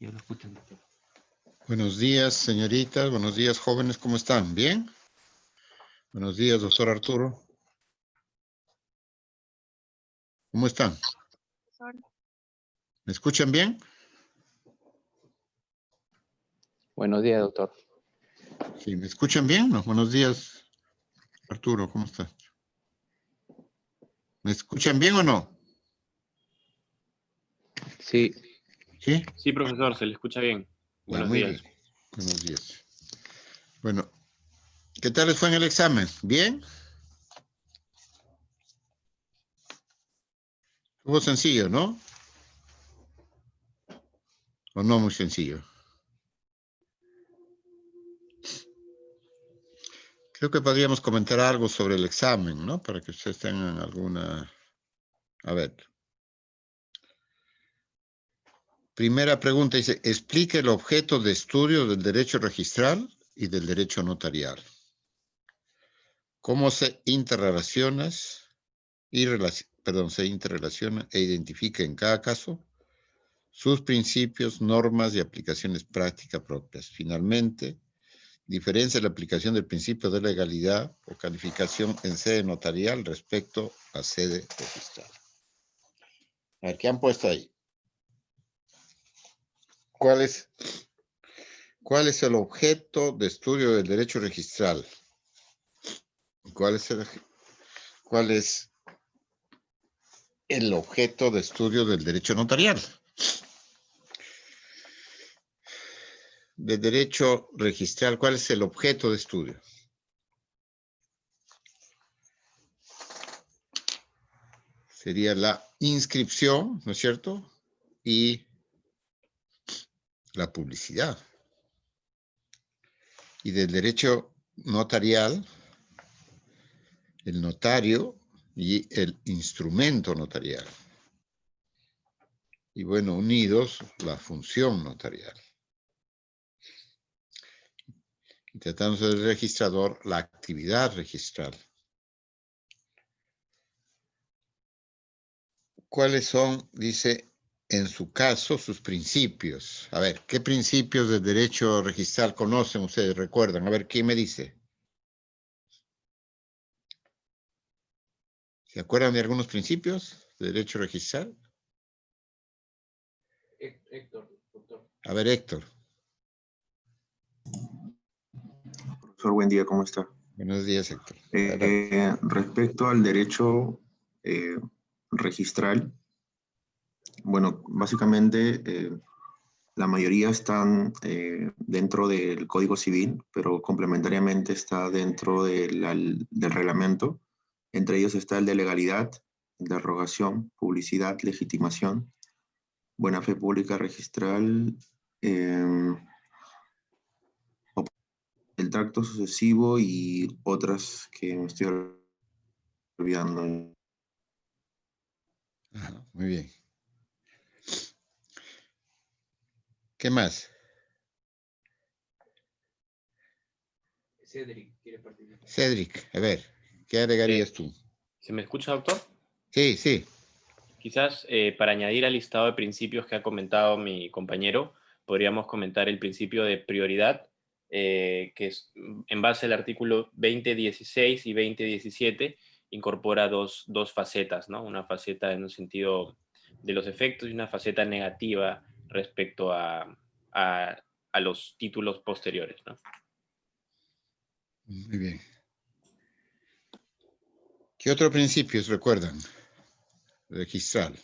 Ya lo escuchan. Buenos días, señoritas. Buenos días, jóvenes. ¿Cómo están? ¿Bien? Buenos días, doctor Arturo. ¿Cómo están? ¿Me escuchan bien? Buenos días, doctor. Sí, ¿me escuchan bien? No, buenos días, Arturo. ¿Cómo estás? ¿Me escuchan bien o no? Sí, ¿Sí? Sí, profesor, se le escucha bien. Ya, Buenos muy días. bien. Buenos días. Bueno, ¿qué tal les fue en el examen? ¿Bien? Estuvo sencillo, ¿no? ¿O no muy sencillo? Creo que podríamos comentar algo sobre el examen, ¿no? Para que ustedes tengan alguna... A ver. Primera pregunta dice, explique el objeto de estudio del derecho registral y del derecho notarial. ¿Cómo se interrelaciona e identifica en cada caso sus principios, normas y aplicaciones prácticas propias? Finalmente, diferencia la aplicación del principio de legalidad o calificación en sede notarial respecto a sede registral. A ver, ¿qué han puesto ahí? ¿Cuál es el objeto de estudio del derecho registral? ¿Cuál es el objeto de estudio del derecho notarial? De derecho registral, ¿cuál es el objeto de estudio? Sería la inscripción, ¿no es cierto? Y la publicidad. Y del derecho notarial, el notario y el instrumento notarial. Y bueno, unidos, la función notarial. Y tratándose del registrador, la actividad registral. ¿Cuáles son, dice, en su caso, sus principios? A ver, ¿qué principios del derecho registral conocen ustedes? ¿Recuerdan? A ver, ¿quién me dice? ¿Se acuerdan de algunos principios de derecho registral? Héctor, doctor. A ver, Héctor. Profesor, buen día, ¿cómo está? Buenos días, Héctor. Adelante. Respecto al derecho registral, bueno, básicamente la mayoría están dentro del Código Civil, pero complementariamente está dentro del reglamento. Entre ellos está el de legalidad, el de arrogación, publicidad, legitimación, buena fe pública registral, el tracto sucesivo y otras que me estoy olvidando. Ajá, muy bien. ¿Qué más? Cedric quiere participar. Cedric, a ver, ¿qué agregarías tú? ¿Se me escucha, doctor? Sí, sí. Quizás para añadir al listado de principios que ha comentado mi compañero, podríamos comentar el principio de prioridad, que es en base al artículo 2016 y 2017, incorpora dos facetas, ¿no? Una faceta en un sentido de los efectos y una faceta negativa respecto a los títulos posteriores, ¿no? Muy bien. ¿Qué otros principios recuerdan? Registral.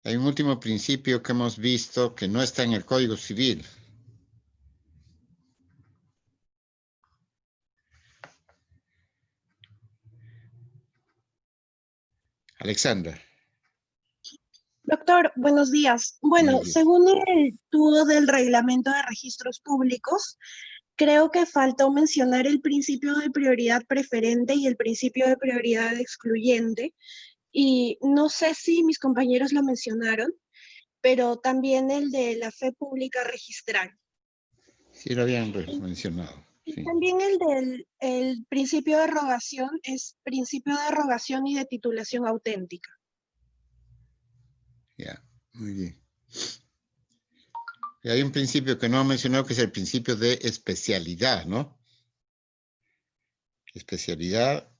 Hay un último principio que hemos visto que no está en el Código Civil. Alexandra. Doctor, buenos días. Bueno, Buenos días. según el tubo del Reglamento de Registros Públicos, creo que faltó mencionar el principio de prioridad preferente y el principio de prioridad excluyente. Y no sé si mis compañeros lo mencionaron, pero también el de la fe pública registral. Sí, lo habían mencionado. Y Sí. también el principio de rogación es principio de rogación y de titulación auténtica. Ya, muy bien. Y hay un principio que no he mencionado, que es el principio de especialidad, ¿no? Especialidad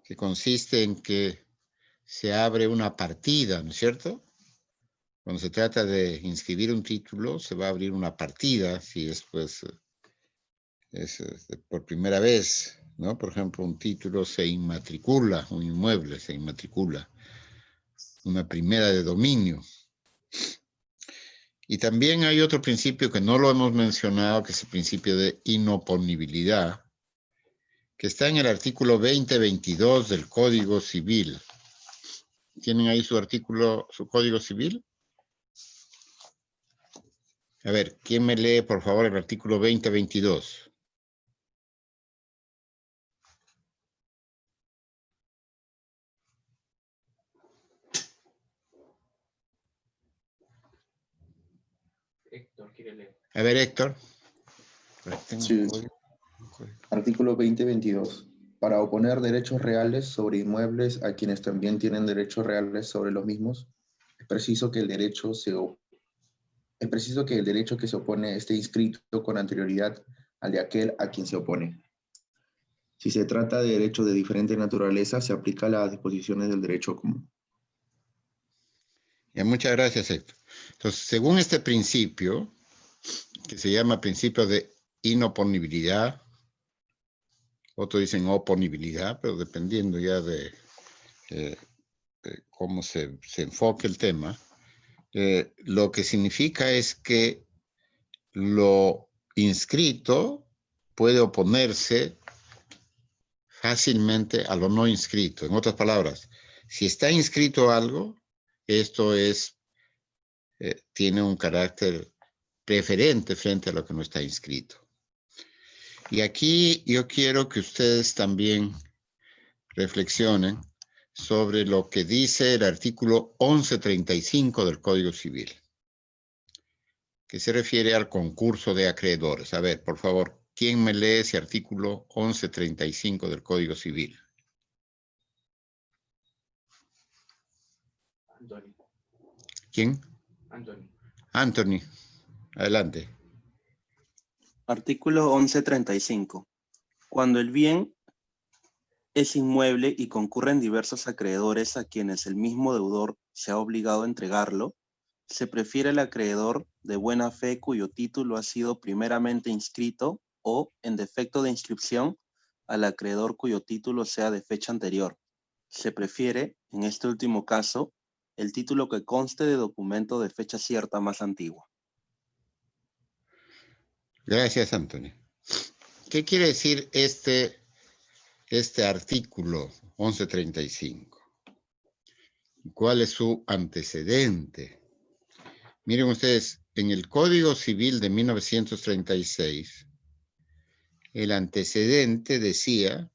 que consiste en que se abre una partida, ¿no es cierto? Cuando se trata de inscribir un título, se va a abrir una partida, si es, pues, por primera vez, ¿no? Por ejemplo, un título se inmatricula, un inmueble se inmatricula, una primera de dominio. Y también hay otro principio que no lo hemos mencionado, que es el principio de inoponibilidad, que está en el artículo 2022 del Código Civil. ¿Tienen ahí su artículo, su Código Civil? A ver, ¿quién me lee, por favor, el artículo 2022? Héctor, quiere leer. A ver, Héctor. Sí. Artículo 2022. Para oponer derechos reales sobre inmuebles a quienes también tienen derechos reales sobre los mismos, es preciso que el derecho que se opone esté inscrito con anterioridad al de aquel a quien se opone. Si se trata de derechos de diferente naturaleza, se aplica las disposiciones del derecho común. Ya, muchas gracias, Héctor. Entonces, según este principio, que se llama principio de inoponibilidad, otros dicen oponibilidad, pero dependiendo ya de cómo se enfoque el tema, lo que significa es que lo inscrito puede oponerse fácilmente a lo no inscrito. En otras palabras, si está inscrito algo, esto tiene un carácter preferente frente a lo que no está inscrito. Y aquí yo quiero que ustedes también reflexionen sobre lo que dice el artículo 1135 del Código Civil, que se refiere al concurso de acreedores. A ver, por favor, ¿quién me lee ese artículo 1135 del Código Civil? Anthony. ¿Quién? Anthony. Anthony, adelante. Artículo 1135. Cuando el bien es inmueble y concurren diversos acreedores a quienes el mismo deudor se ha obligado a entregarlo, se prefiere el acreedor de buena fe cuyo título ha sido primeramente inscrito o, en defecto de inscripción, al acreedor cuyo título sea de fecha anterior. Se prefiere, en este último caso, el título que conste de documento de fecha cierta más antigua. Gracias, Anthony. ¿Qué quiere decir este artículo 1135? ¿Cuál es su antecedente? Miren ustedes, en el Código Civil de 1936, el antecedente decía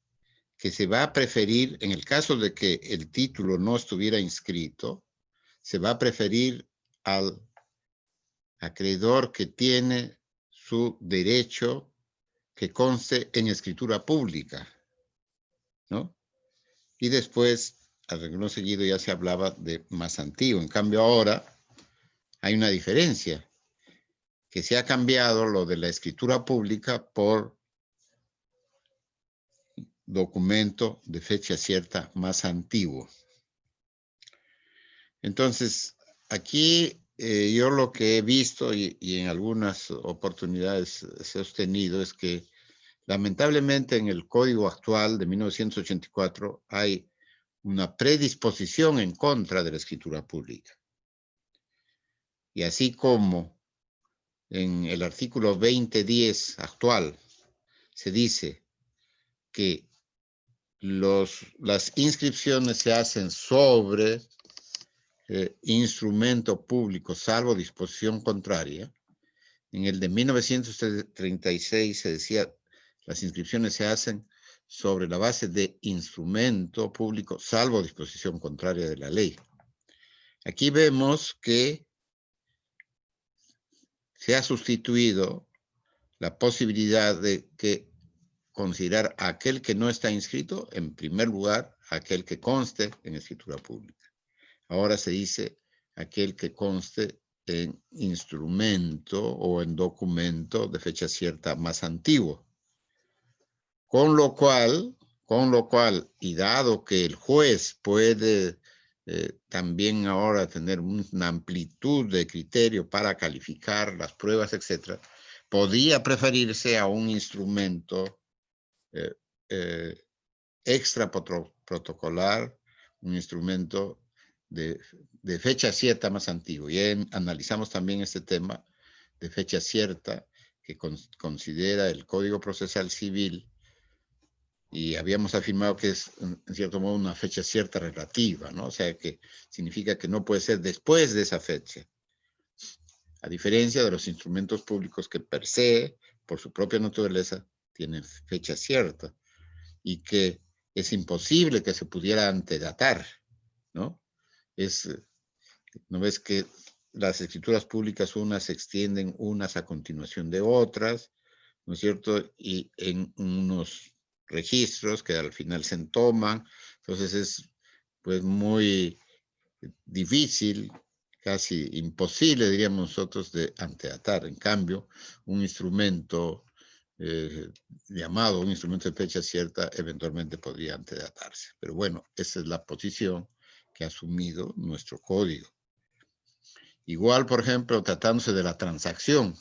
que se va a preferir, en el caso de que el título no estuviera inscrito, se va a preferir al acreedor que tiene su derecho que conste en escritura pública, ¿no? Y después, al renglón seguido, ya se hablaba de más antiguo. En cambio, ahora hay una diferencia, que se ha cambiado lo de la escritura pública por documento de fecha cierta más antiguo. Entonces, aquí yo lo que he visto y en algunas oportunidades he sostenido es que lamentablemente en el código actual de 1984 hay una predisposición en contra de la escritura pública. Y así como en el artículo 2010 actual se dice que las inscripciones se hacen sobre instrumento público, salvo disposición contraria. En el de 1936 se decía las inscripciones se hacen sobre la base de instrumento público, salvo disposición contraria de la ley. Aquí vemos que se ha sustituido la posibilidad de que considerar a aquel que no está inscrito, en primer lugar, aquel que conste en escritura pública. Ahora se dice aquel que conste en instrumento o en documento de fecha cierta más antiguo. Con lo cual, y dado que el juez puede también ahora tener una amplitud de criterio para calificar las pruebas, etcétera, podía preferirse a un instrumento extra protocolar, un instrumento de fecha cierta más antiguo. Y analizamos también este tema de fecha cierta que considera el Código Procesal Civil, y habíamos afirmado que es, en cierto modo, una fecha cierta relativa, ¿no? O sea, que significa que no puede ser después de esa fecha. A diferencia de los instrumentos públicos que per se, por su propia naturaleza, tienen fecha cierta y que es imposible que se pudiera antedatar, ¿no? ¿No ves que las escrituras públicas unas se extienden unas a continuación de otras, ¿no es cierto? Y en unos registros que al final se toman, entonces es pues muy difícil, casi imposible, diríamos nosotros, de antedatar. En cambio, un instrumento llamado un instrumento de fecha cierta eventualmente podría antedatarse. Pero bueno, esa es la posición que ha asumido nuestro código. Igual, por ejemplo, tratándose de la transacción.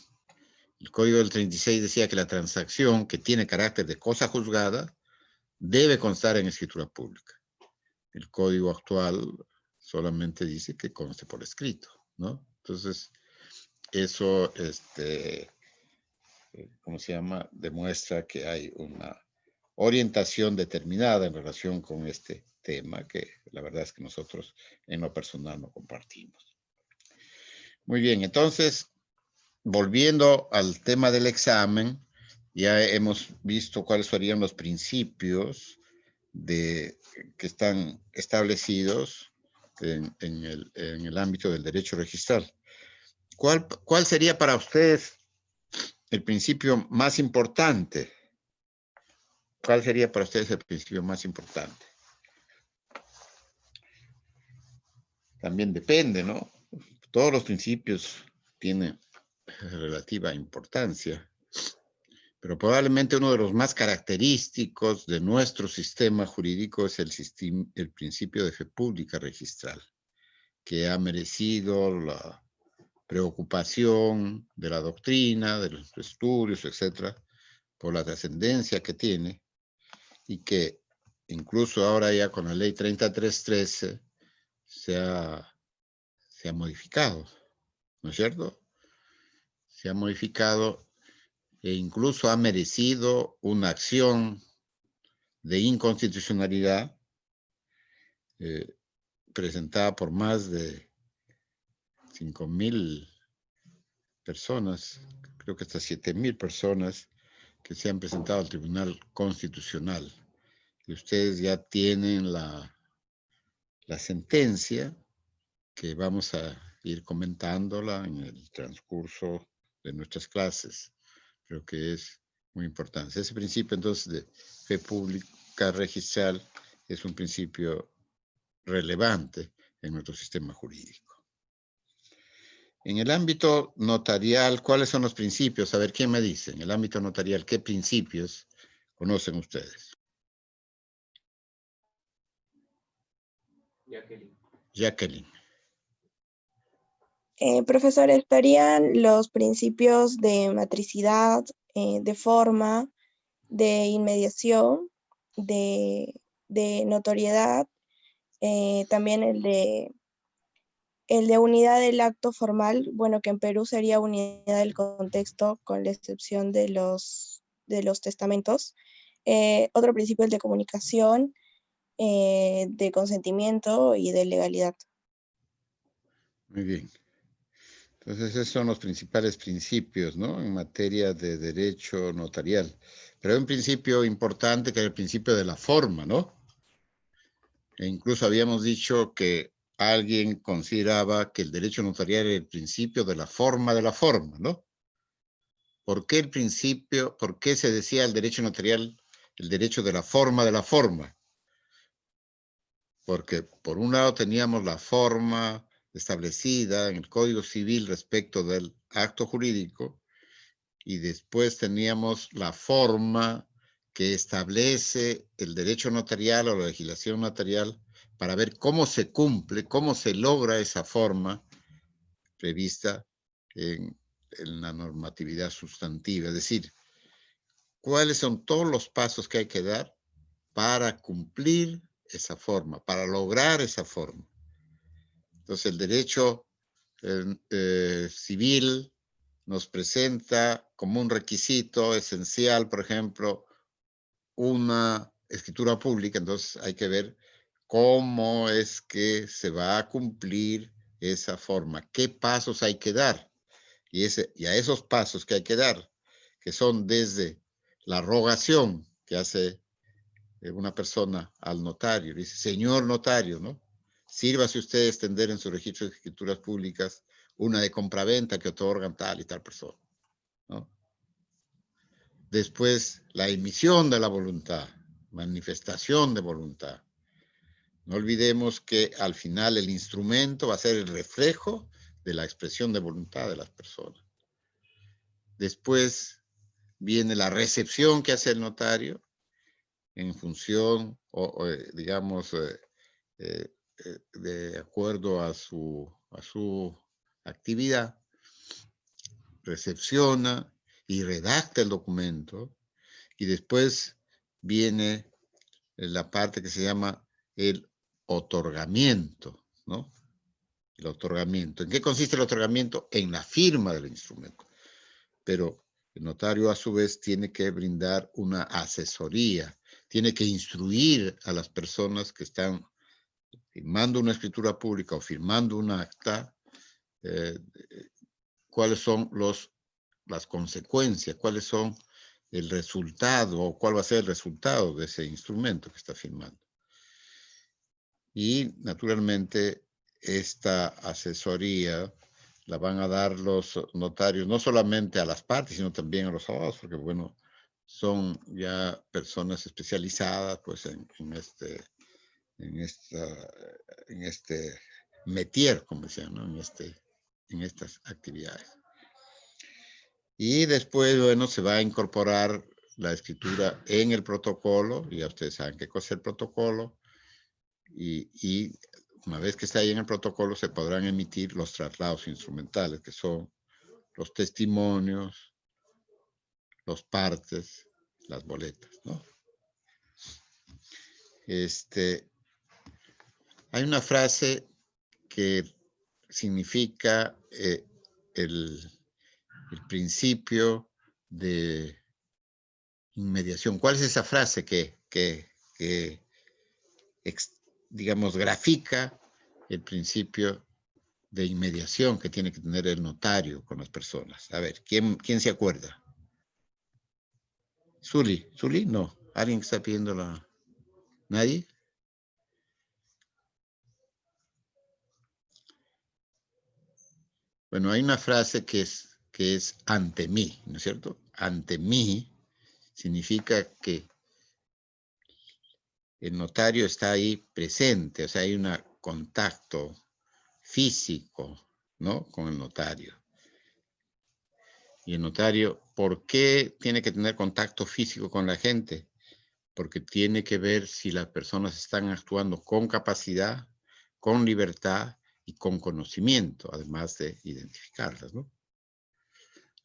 El Código del 36 decía que la transacción que tiene carácter de cosa juzgada debe constar en escritura pública. El Código actual solamente dice que conste por escrito, ¿no? Entonces, eso, ¿cómo se llama? Demuestra que hay una orientación determinada en relación con este tema que la verdad es que nosotros en lo personal no compartimos. Muy bien, entonces, volviendo al tema del examen, ya hemos visto cuáles serían los principios que están establecidos en el ámbito del derecho registral. ¿Cuál sería para ustedes el principio más importante? ¿Cuál sería para ustedes el principio más importante? También depende, ¿no? Todos los principios tienen relativa importancia, pero probablemente uno de los más característicos de nuestro sistema jurídico es el principio de fe pública registral, que ha merecido la preocupación de la doctrina, de los estudios, etcétera, por la trascendencia que tiene y que incluso ahora ya con la ley 3313 se ha modificado, ¿no es cierto? Se ha modificado e incluso ha merecido una acción de inconstitucionalidad presentada por más de 5.000 personas, creo que hasta 7.000 personas que se han presentado al Tribunal Constitucional. Y ustedes ya tienen la sentencia, que vamos a ir comentándola en el transcurso de nuestras clases. Creo que es muy importante. Ese principio, entonces, de fe pública registral es un principio relevante en nuestro sistema jurídico. En el ámbito notarial, ¿cuáles son los principios? A ver, ¿quién me dice? En el ámbito notarial, ¿qué principios conocen ustedes? Jacqueline. Profesor, estarían los principios de matricidad, de forma, de inmediación, de notoriedad, también el de unidad del acto formal, bueno, que en Perú sería unidad del contexto, con la excepción de los testamentos. Otro principio es el de comunicación, de consentimiento y de legalidad. Muy bien. Entonces, esos son los principales principios, ¿no? En materia de derecho notarial. Pero hay un principio importante que es el principio de la forma, ¿no? E incluso habíamos dicho que alguien consideraba que el derecho notarial era el principio de la forma, ¿no? ¿Por qué el principio, por qué se decía el derecho notarial, el derecho de la forma? Porque por un lado teníamos la forma establecida en el Código Civil respecto del acto jurídico, y después teníamos la forma que establece el derecho notarial o la legislación notarial para ver cómo se cumple, cómo se logra esa forma prevista en la normatividad sustantiva. Es decir, cuáles son todos los pasos que hay que dar para cumplir esa forma, para lograr esa forma. Entonces, el derecho civil nos presenta como un requisito esencial, por ejemplo, una escritura pública. Entonces, hay que ver cómo es que se va a cumplir esa forma, qué pasos hay que dar. Y a esos pasos que hay que dar, que son desde la rogación que hace una persona al notario, dice, señor notario, ¿no? Sírvase usted de extender en su registro de escrituras públicas una de compraventa que otorgan tal y tal persona, ¿no? Después, la emisión de la voluntad, manifestación de voluntad. No olvidemos que al final el instrumento va a ser el reflejo de la expresión de voluntad de las personas. Después viene la recepción que hace el notario en función, digamos, de acuerdo a su actividad, recepciona y redacta el documento, y después viene la parte que se llama el otorgamiento, ¿no? El otorgamiento. ¿En qué consiste el otorgamiento? En la firma del instrumento. Pero el notario a su vez tiene que brindar una asesoría, tiene que instruir a las personas que están firmando una escritura pública o firmando un acta, cuáles son las consecuencias, cuáles son el resultado o cuál va a ser el resultado de ese instrumento que está firmando. Y naturalmente esta asesoría la van a dar los notarios, no solamente a las partes, sino también a los abogados, porque bueno, son ya personas especializadas pues en este métier, como decían, ¿no? En estas actividades. Y después, bueno, se va a incorporar la escritura en el protocolo, y ya ustedes saben qué cosa es el protocolo, y una vez que está ahí en el protocolo se podrán emitir los traslados instrumentales, que son los testimonios, los partes, las boletas, ¿no? Hay una frase que significa el principio de inmediación. ¿Cuál es esa frase que digamos, grafica el principio de inmediación que tiene que tener el notario con las personas? A ver, ¿quién se acuerda? ¿Zuli? No. ¿Alguien está pidiendo la...? ¿Nadie? Bueno, hay una frase que es ante mí, ¿no es cierto? Ante mí significa que el notario está ahí presente, o sea, hay un contacto físico, ¿no? Con el notario. Y el notario, ¿por qué tiene que tener contacto físico con la gente? Porque tiene que ver si las personas están actuando con capacidad, con libertad y con conocimiento, además de identificarlas, ¿no?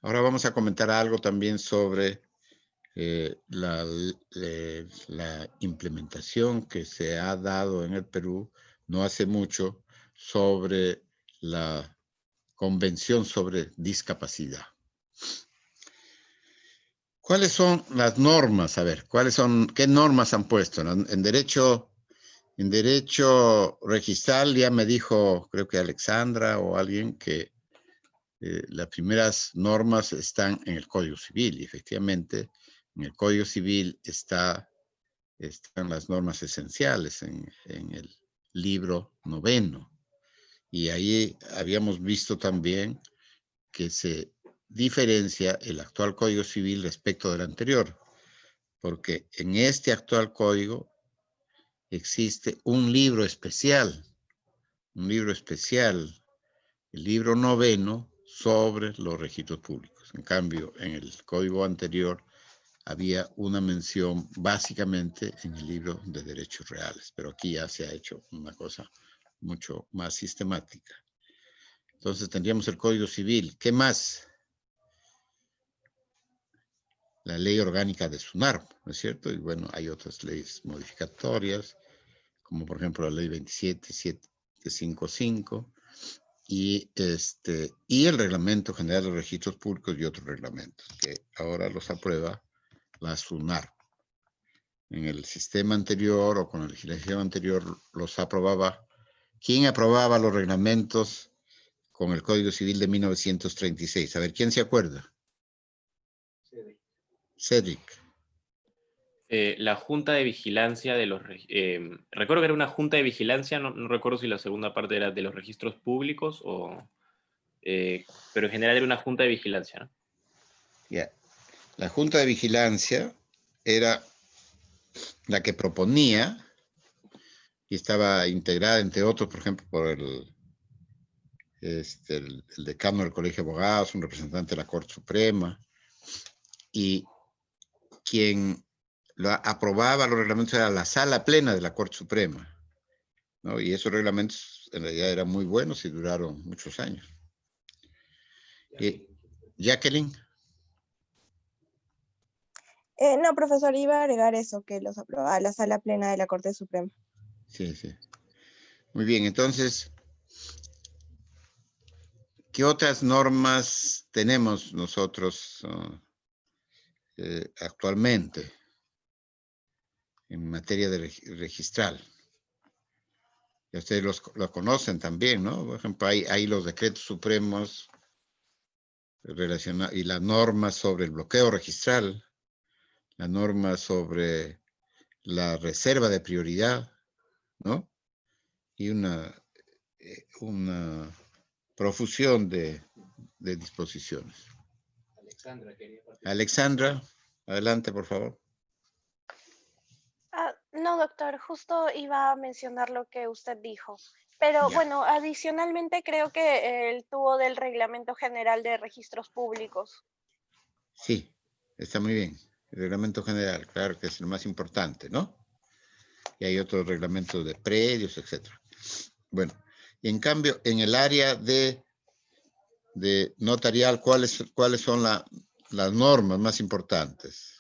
Ahora vamos a comentar algo también sobre la implementación que se ha dado en el Perú no hace mucho sobre la Convención sobre Discapacidad. ¿Cuáles son las normas? A ver, ¿qué normas han puesto? En derecho registral ya me dijo, creo que Alexandra o alguien, que las primeras normas están en el Código Civil, y efectivamente en el Código Civil están las normas esenciales en el libro 9. Y ahí habíamos visto también que se diferencia el actual Código Civil respecto del anterior, porque en este actual código existe un libro especial el libro 9 sobre los registros públicos. En cambio, en el código anterior había una mención básicamente en el libro de derechos reales, pero aquí ya se ha hecho una cosa mucho más sistemática. Entonces tendríamos el Código Civil. ¿Qué más? La ley orgánica de SUNAR, ¿no es cierto? Y bueno, hay otras leyes modificatorias, como por ejemplo la ley 27755 y el Reglamento General de Registros Públicos y otros reglamentos, que ahora los aprueba la SUNAR. En el sistema anterior o con la legislación anterior los aprobaba. ¿Quién aprobaba los reglamentos con el Código Civil de 1936? A ver, ¿quién se acuerda? Cedric. La Junta de Vigilancia de los... recuerdo que era una Junta de Vigilancia, no recuerdo si la segunda parte era de los registros públicos o... pero en general era una Junta de Vigilancia, ¿no? Yeah. La Junta de Vigilancia era la que proponía y estaba integrada, entre otros, por ejemplo, por el decano del Colegio de Abogados, un representante de la Corte Suprema, y quien aprobaba los reglamentos era la Sala Plena de la Corte Suprema, ¿no? Y esos reglamentos en realidad eran muy buenos y duraron muchos años. Jacqueline. No, profesor, iba a agregar eso, que los aprobaba la Sala Plena de la Corte Suprema. Sí, sí. Muy bien, entonces, ¿qué otras normas tenemos nosotros actualmente en materia de registral? Y ustedes los conocen también, ¿no? Por ejemplo, hay los decretos supremos relacionados y las normas sobre el bloqueo registral, la norma sobre la reserva de prioridad, ¿no? Y una profusión de disposiciones. Alexandra, adelante, por favor. No, doctor, justo iba a mencionar lo que usted dijo. Pero Ya. bueno, adicionalmente creo que el tubo del Reglamento General de Registros Públicos. Sí, está muy bien. El reglamento general, claro que es el más importante, ¿no? Y hay otros reglamentos de predios, etcétera. Bueno, y en cambio, en el área de notarial, ¿cuáles son las normas más importantes?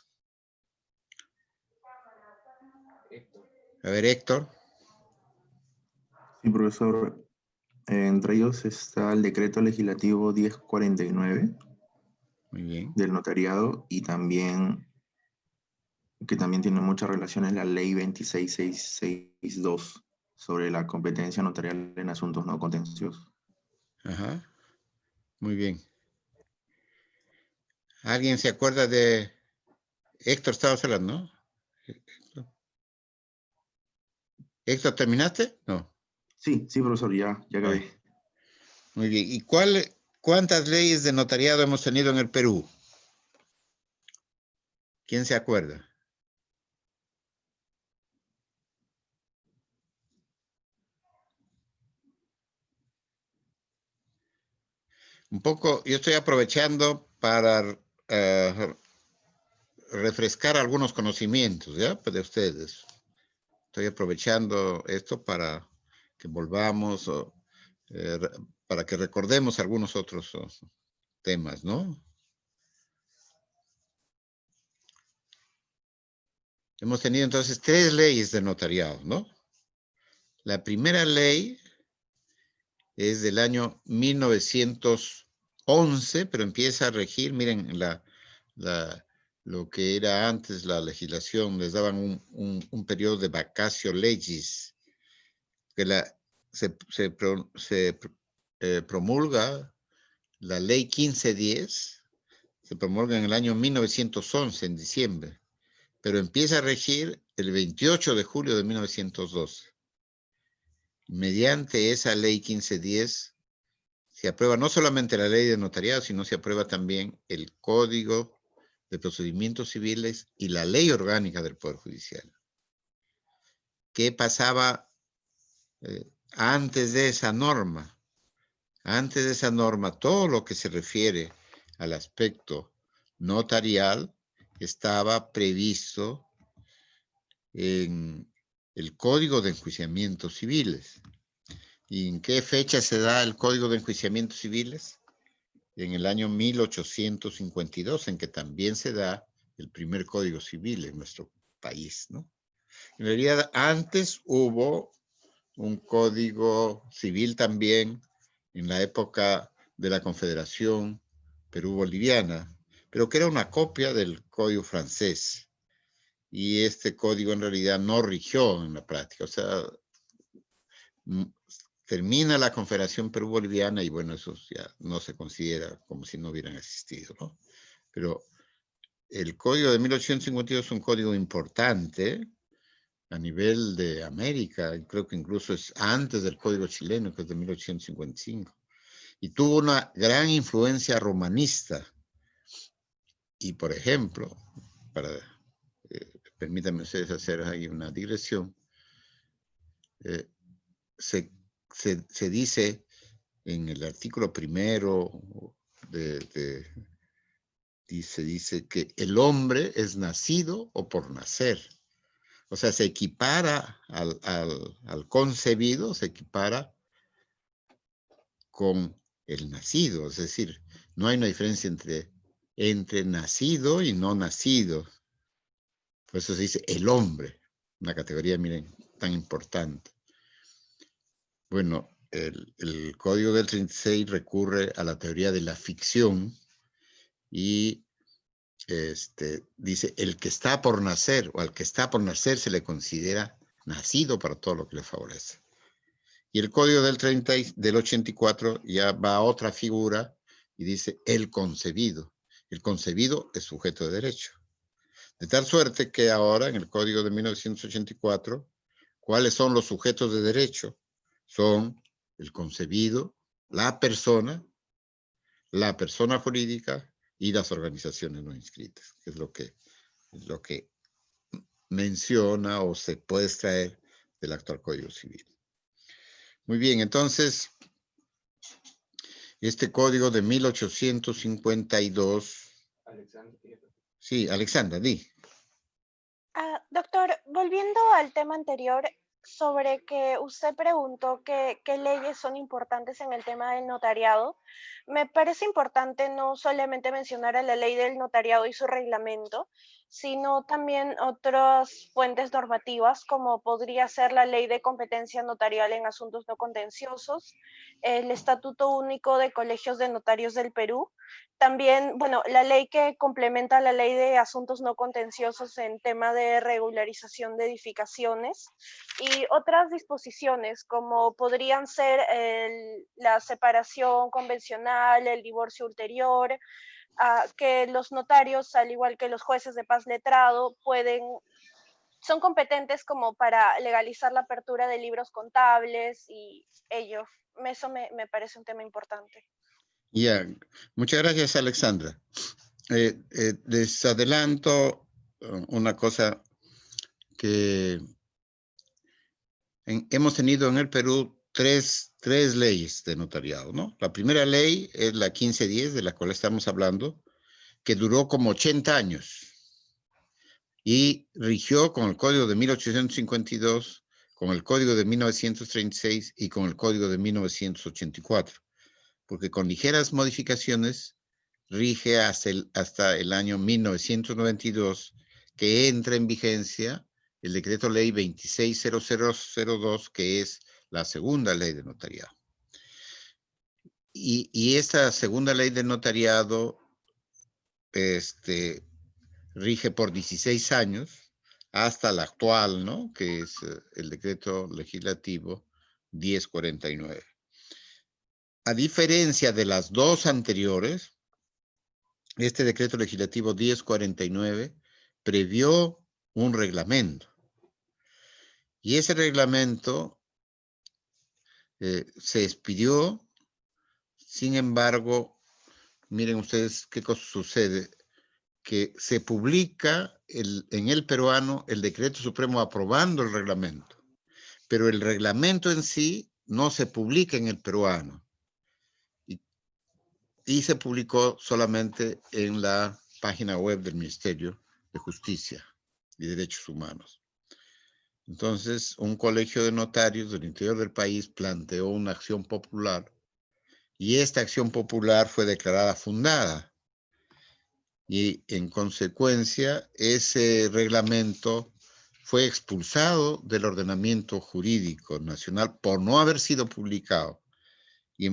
A ver, Héctor. Sí, profesor. Entre ellos está el decreto legislativo 1049 Muy bien. del notariado y también, que también tiene muchas relaciones, la ley 26662 sobre la competencia notarial en asuntos no contenciosos. Ajá. Muy bien. ¿Alguien se acuerda de Héctor? Estabas hablando, ¿no? Héctor, ¿terminaste? No. Sí, profesor, ya acabé. Muy bien. ¿Y cuántas leyes de notariado hemos tenido en el Perú? ¿Quién se acuerda? Un poco, yo estoy aprovechando para refrescar algunos conocimientos, ¿ya? Pues de ustedes. Estoy aprovechando esto para que volvamos, para que recordemos algunos otros temas, ¿no? Hemos tenido entonces 3 leyes de notariado, ¿no? La primera ley es del año 1911, pero empieza a regir, miren, lo que era antes la legislación, les daban un periodo de vacatio legis, que se promulga la ley 1510, se promulga en el año 1911, en diciembre, pero empieza a regir el 28 de julio de 1912. Mediante esa ley 1510 se aprueba no solamente la ley de notariado, sino se aprueba también el Código de Procedimientos Civiles y la Ley Orgánica del Poder Judicial. ¿Qué pasaba antes de esa norma? Antes de esa norma, todo lo que se refiere al aspecto notarial estaba previsto en el Código de Enjuiciamientos Civiles. ¿Y en qué fecha se da el Código de Enjuiciamientos Civiles? En el año 1852, en que también se da el primer Código Civil en nuestro país, ¿no? En realidad, antes hubo un Código Civil también en la época de la Confederación Perú-Boliviana, pero que era una copia del Código francés. Y este código en realidad no rigió en la práctica. O sea, termina la Confederación Perú-Boliviana y bueno, eso ya no se considera como si no hubieran existido, ¿no? Pero el Código de 1852 es un código importante a nivel de América, y creo que incluso es antes del Código chileno, que es de 1855, y tuvo una gran influencia romanista. Y por ejemplo, permítanme ustedes hacer ahí una digresión, se dice en el artículo primero, dice que el hombre es nacido o por nacer. O sea, se equipara al concebido, se equipara con el nacido. Es decir, no hay una diferencia entre nacido y no nacido. Por eso se dice el hombre, una categoría, miren, tan importante. Bueno, el Código del 36 recurre a la teoría de la ficción y dice, el que está por nacer o al que está por nacer se le considera nacido para todo lo que le favorece. Y el Código del 84 ya va a otra figura y dice el concebido. El concebido es sujeto de derecho. De tal suerte que ahora en el Código de 1984, ¿cuáles son los sujetos de derecho? Son el concebido, la persona jurídica y las organizaciones no inscritas, que es lo que menciona o se puede extraer del actual Código Civil. Muy bien, entonces, este Código de 1852... Sí, Alexandra, di. Doctor, volviendo al tema anterior sobre que usted preguntó qué leyes son importantes en el tema del notariado, me parece importante no solamente mencionar a la ley del notariado y su reglamento, sino también otras fuentes normativas, como podría ser la Ley de Competencia Notarial en Asuntos No Contenciosos, el Estatuto Único de Colegios de Notarios del Perú, también, bueno, la ley que complementa la Ley de Asuntos No Contenciosos en tema de regularización de edificaciones y otras disposiciones como podrían ser la separación convencional, el divorcio ulterior, que los notarios, al igual que los jueces de paz letrado, son competentes como para legalizar la apertura de libros contables y ello. Eso me parece un tema importante. Ya, muchas gracias, Alexandra. Les adelanto una cosa que hemos tenido en el Perú tres leyes de notariado, ¿no? La primera ley es la 1510, de la cual estamos hablando, que duró como 80 años y rigió con el Código de 1852, con el Código de 1936 y con el Código de 1984, porque con ligeras modificaciones rige hasta el año 1992, que entra en vigencia el decreto ley 260002, que es la segunda ley de notariado. Y esta segunda ley de notariado rige por 16 años hasta la actual, ¿no? Que es el decreto legislativo 1049. A diferencia de las dos anteriores, este decreto legislativo 1049 previó un reglamento. Y ese reglamento se expidió. Sin embargo, miren ustedes qué cosa sucede, que se publica en el peruano el decreto supremo aprobando el reglamento, pero el reglamento en sí no se publica en el peruano. y se publicó solamente en la página web del Ministerio de Justicia y Derechos Humanos. Entonces, un colegio de notarios del interior del país planteó una acción popular y esta acción popular fue declarada fundada. Y en consecuencia, ese reglamento fue expulsado del ordenamiento jurídico nacional por no haber sido publicado. Y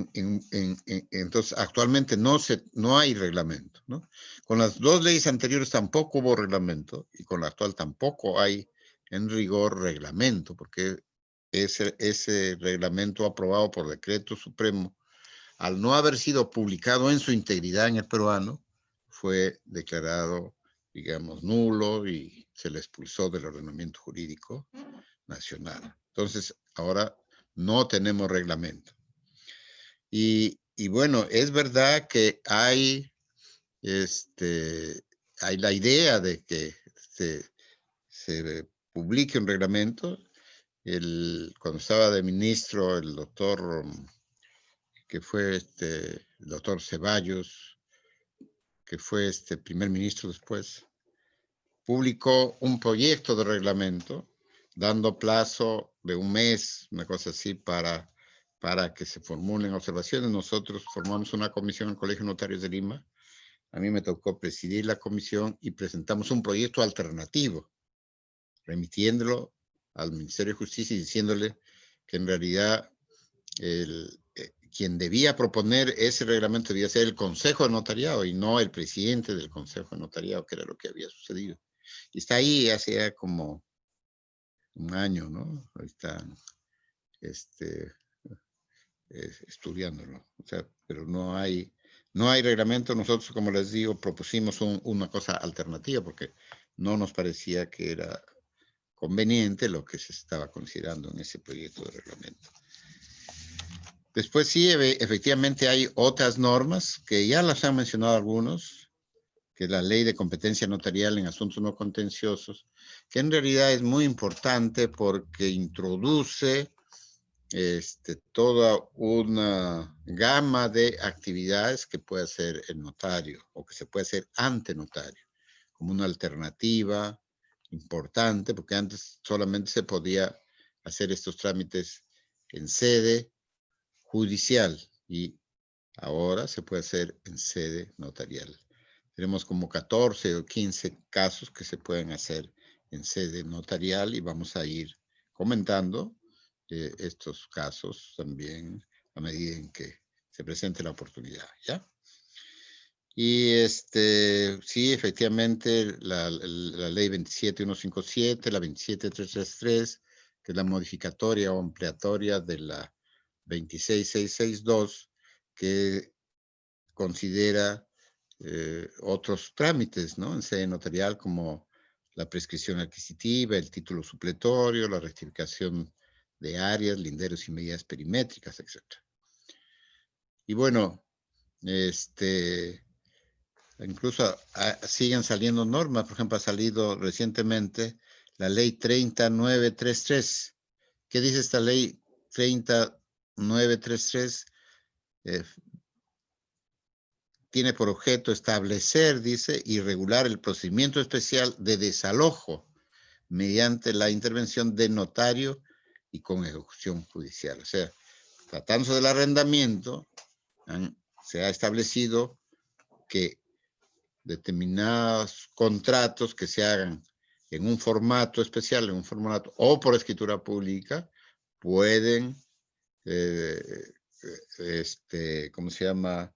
entonces, actualmente no hay reglamento, ¿no? Con las dos leyes anteriores tampoco hubo reglamento y con la actual tampoco hay en rigor reglamento, porque ese reglamento aprobado por decreto supremo, al no haber sido publicado en su integridad en el peruano, fue declarado, digamos, nulo y se le expulsó del ordenamiento jurídico nacional. Entonces, ahora no tenemos reglamento. Y bueno, es verdad que hay la idea de que se publique un reglamento. Cuando estaba de ministro, el doctor, que fue el doctor Ceballos, que fue primer ministro después, publicó un proyecto de reglamento dando plazo de un mes, una cosa así, para que se formulen observaciones. Nosotros formamos una comisión en el Colegio de Notarios de Lima. A mí me tocó presidir la comisión y presentamos un proyecto alternativo, remitiéndolo al Ministerio de Justicia y diciéndole que en realidad quien debía proponer ese reglamento debía ser el Consejo de Notariado y no el presidente del Consejo de Notariado, que era lo que había sucedido. Y está ahí hace como un año, ¿no? Ahí está estudiándolo. O sea, pero no hay reglamento. Nosotros, como les digo, propusimos una cosa alternativa porque no nos parecía que era conveniente lo que se estaba considerando en ese proyecto de reglamento. Después sí, efectivamente hay otras normas que ya las han mencionado algunos, que es la Ley de Competencia Notarial en Asuntos No Contenciosos, que en realidad es muy importante porque introduce toda una gama de actividades que puede hacer el notario o que se puede hacer ante notario, como una alternativa importante, porque antes solamente se podía hacer estos trámites en sede judicial y ahora se puede hacer en sede notarial. Tenemos como 14 o 15 casos que se pueden hacer en sede notarial y vamos a ir comentando estos casos también a medida en que se presente la oportunidad, ¿ya? Y sí, efectivamente, la ley 27157, la 27333, que es la modificatoria o ampliatoria de la 26662, que considera otros trámites, ¿no? En sede notarial, como la prescripción adquisitiva, el título supletorio, la rectificación de áreas, linderos y medidas perimétricas, etc. Y bueno, incluso siguen saliendo normas. Por ejemplo, ha salido recientemente la ley 30933. ¿Qué dice esta ley 30933? Tiene por objeto establecer, dice, y regular el procedimiento especial de desalojo mediante la intervención de notario y con ejecución judicial. O sea, tratándose del arrendamiento, se ha establecido que determinados contratos que se hagan en un formato especial, en un formato o por escritura pública, pueden, ¿cómo se llama?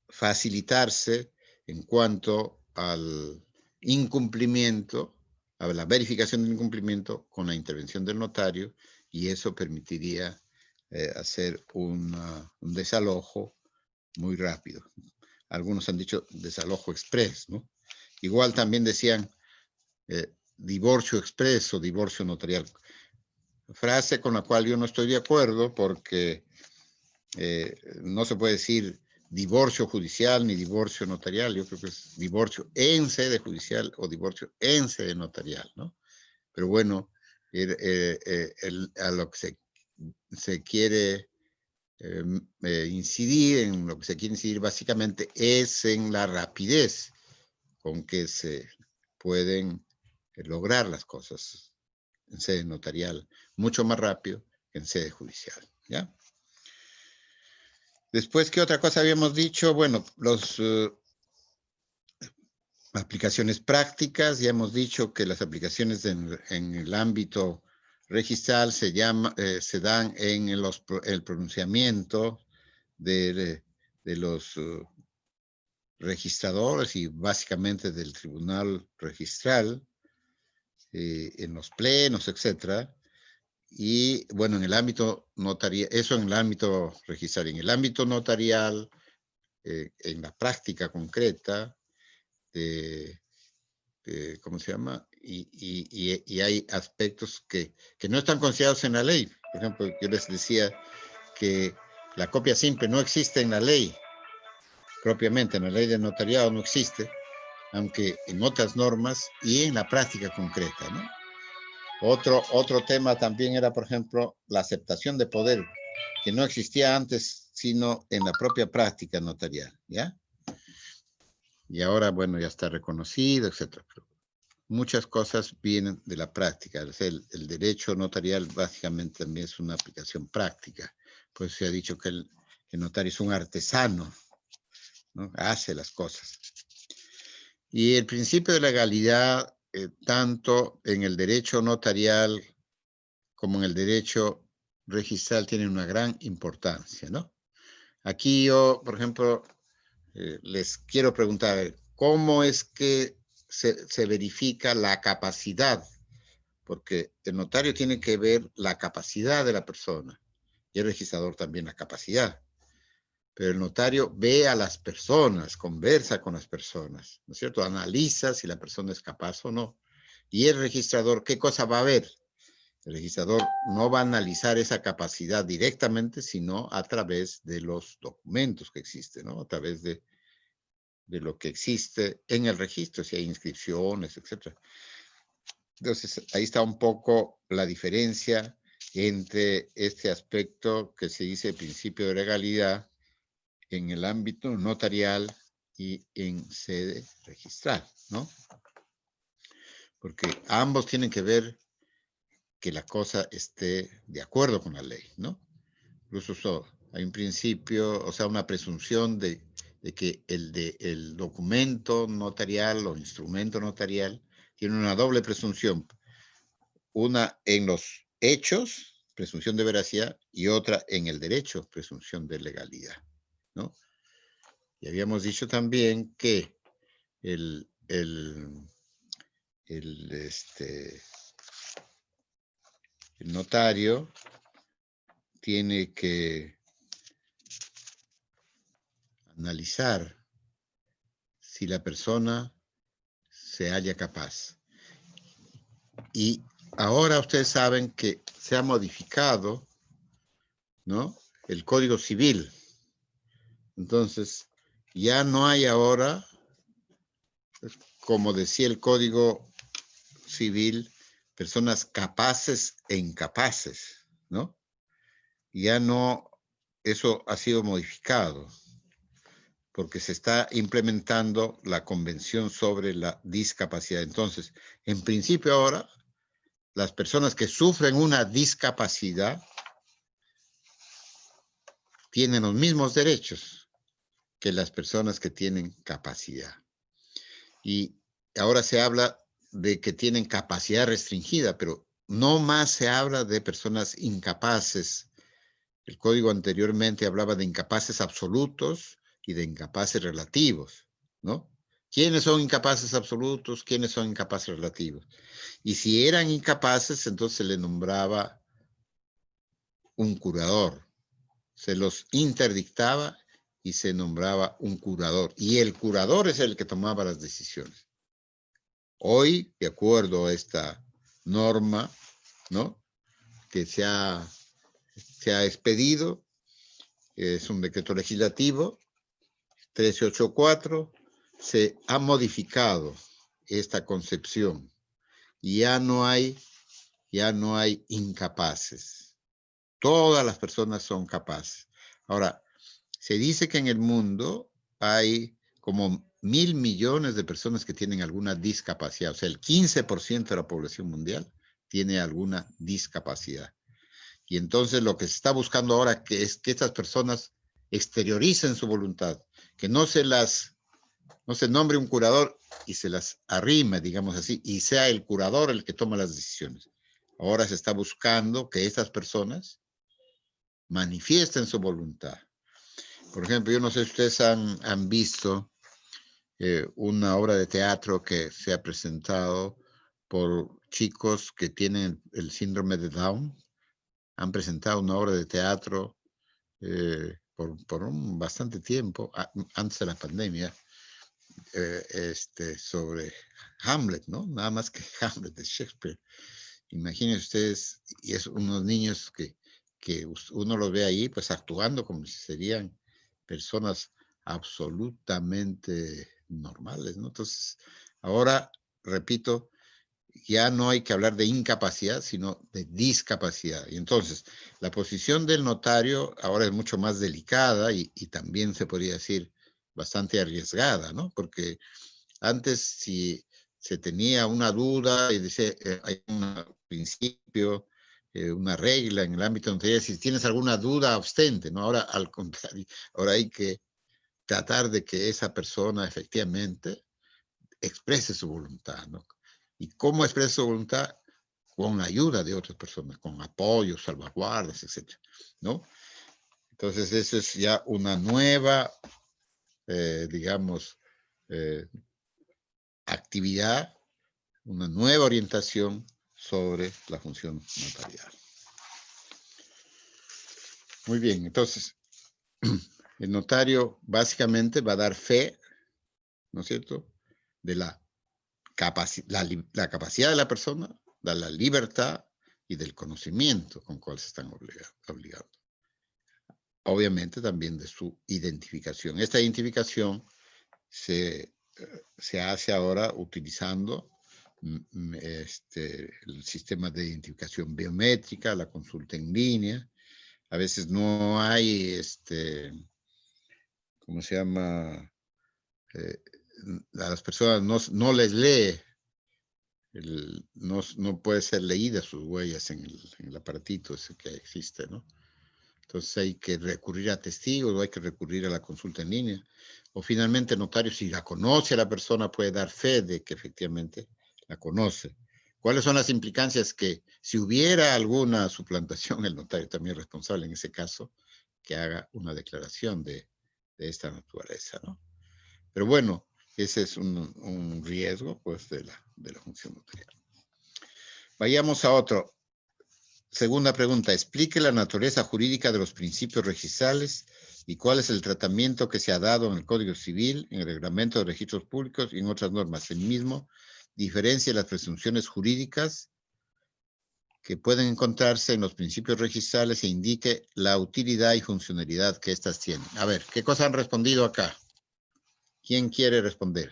Facilitarse en cuanto al incumplimiento, a la verificación del incumplimiento con la intervención del notario, y eso permitiría hacer un desalojo muy rápido. Algunos han dicho desalojo express, ¿no? Igual también decían divorcio express o divorcio notarial. Frase con la cual yo no estoy de acuerdo porque no se puede decir divorcio judicial ni divorcio notarial. Yo creo que es divorcio en sede judicial o divorcio en sede notarial, ¿no? Pero bueno, a lo que se quiere incidir, en lo que se quiere incidir básicamente, es en la rapidez con que se pueden lograr las cosas en sede notarial, mucho más rápido que en sede judicial, ¿ya? Después, ¿qué otra cosa habíamos dicho? Bueno, las aplicaciones prácticas, ya hemos dicho que las aplicaciones en el ámbito registral se dan en el pronunciamiento de los registradores y básicamente del tribunal registral, en los plenos, etcétera. Y bueno, en el ámbito notarial, eso en el ámbito registral. En el ámbito notarial, en la práctica concreta, ¿cómo se llama? Y hay aspectos que no están considerados en la ley. Por ejemplo, yo les decía que la copia simple no existe en la ley, propiamente en la ley de notariado no existe, aunque en otras normas y en la práctica concreta, ¿no? Otro tema también era, por ejemplo, la aceptación de poder, que no existía antes, sino en la propia práctica notarial, ¿ya? Y ahora, bueno, ya está reconocido, etcétera. Muchas cosas vienen de la práctica. El derecho notarial básicamente también es una aplicación práctica. Por eso se ha dicho que el notario es un artesano, ¿no? Hace las cosas. Y el principio de legalidad, tanto en el derecho notarial como en el derecho registral, tiene una gran importancia, ¿no? Aquí yo, por ejemplo, les quiero preguntar, ¿cómo es que se verifica la capacidad? Porque el notario tiene que ver la capacidad de la persona y el registrador también la capacidad. Pero el notario ve a las personas, conversa con las personas, ¿no es cierto? Analiza si la persona es capaz o no. Y el registrador, ¿qué cosa va a ver? El registrador no va a analizar esa capacidad directamente, sino a través de los documentos que existen, ¿no? A través de lo que existe en el registro, si hay inscripciones, etc. Entonces, ahí está un poco la diferencia entre este aspecto que se dice principio de legalidad en el ámbito notarial y en sede registral, ¿no? Porque ambos tienen que ver que la cosa esté de acuerdo con la ley, ¿no? Incluso hay un principio, o sea, una presunción de que el documento notarial o instrumento notarial tiene una doble presunción. Una en los hechos, presunción de veracidad, y otra en el derecho, presunción de legalidad, ¿no? Y habíamos dicho también que el notario tiene que analizar si la persona se halla capaz. Y ahora ustedes saben que se ha modificado, ¿no?, el Código Civil. Entonces, ya no hay ahora, como decía el Código Civil, personas capaces e incapaces, ¿no? Ya no, eso ha sido modificado, porque se está implementando la Convención sobre la Discapacidad. Entonces, en principio ahora, las personas que sufren una discapacidad tienen los mismos derechos que las personas que tienen capacidad. Y ahora se habla de que tienen capacidad restringida, pero no más se habla de personas incapaces. El código anteriormente hablaba de incapaces absolutos y de incapaces relativos, ¿no? ¿Quiénes son incapaces absolutos? ¿Quiénes son incapaces relativos? Y si eran incapaces, entonces se le nombraba un curador. Se los interdictaba y se nombraba un curador. Y el curador es el que tomaba las decisiones. Hoy, de acuerdo a esta norma, ¿no?, que se ha expedido, es un decreto legislativo, 1384, se ha modificado esta concepción. Ya no hay incapaces. Todas las personas son capaces. Ahora, se dice que en el mundo hay como 1.000 millones de personas que tienen alguna discapacidad. O sea, el 15% de la población mundial tiene alguna discapacidad. Y entonces lo que se está buscando ahora es que estas personas exterioricen su voluntad, que no se nombre un curador y se las arrime, digamos así, y sea el curador el que toma las decisiones. Ahora se está buscando que estas personas manifiesten su voluntad. Por ejemplo, yo no sé si ustedes han visto una obra de teatro que se ha presentado por chicos que tienen el síndrome de Down. Han presentado una obra de teatro por un bastante tiempo, antes de la pandemia, sobre Hamlet, ¿no? Nada más que Hamlet de Shakespeare. Imagínense ustedes, y es unos niños que uno los ve ahí, pues actuando como si serían personas absolutamente normales, ¿no? Entonces, ahora, repito, ya no hay que hablar de incapacidad, sino de discapacidad. Y entonces, la posición del notario ahora es mucho más delicada y también se podría decir bastante arriesgada, ¿no? Porque antes, si se tenía una duda y dice, hay un principio, una regla en el ámbito notarial, si tienes alguna duda, abstente, ¿no? Ahora, al contrario, ahora hay que tratar de que esa persona efectivamente exprese su voluntad, ¿no? ¿Y cómo expresa su voluntad? Con la ayuda de otras personas, con apoyo, salvaguardas, etc., ¿no? Entonces, eso es ya una nueva, digamos, actividad, una nueva orientación sobre la función notarial. Muy bien, entonces, el notario básicamente va a dar fe, ¿no es cierto?, de la capacidad de la persona, de la libertad y del conocimiento con cual se están obligando. Obviamente también de su identificación. Esta identificación se hace ahora utilizando el sistema de identificación biométrica, la consulta en línea. A veces no hay, ¿cómo se llama? A las personas no les lee, no puede ser leída sus huellas en el aparatito ese que existe, ¿no? Entonces hay que recurrir a testigos o hay que recurrir a la consulta en línea. O finalmente el notario, si la conoce a la persona, puede dar fe de que efectivamente la conoce. ¿Cuáles son las implicancias? Que si hubiera alguna suplantación, el notario también es responsable en ese caso, que haga una declaración de esta naturaleza, ¿no? Pero bueno, ese es un riesgo, pues, de la función notarial. Vayamos a otro. Segunda pregunta, explique la naturaleza jurídica de los principios registrales y cuál es el tratamiento que se ha dado en el Código Civil, en el Reglamento de Registros Públicos y en otras normas. El mismo diferencia las presunciones jurídicas que pueden encontrarse en los principios registrales e indique la utilidad y funcionalidad que éstas tienen. A ver, ¿qué cosas han respondido acá? ¿Quién quiere responder?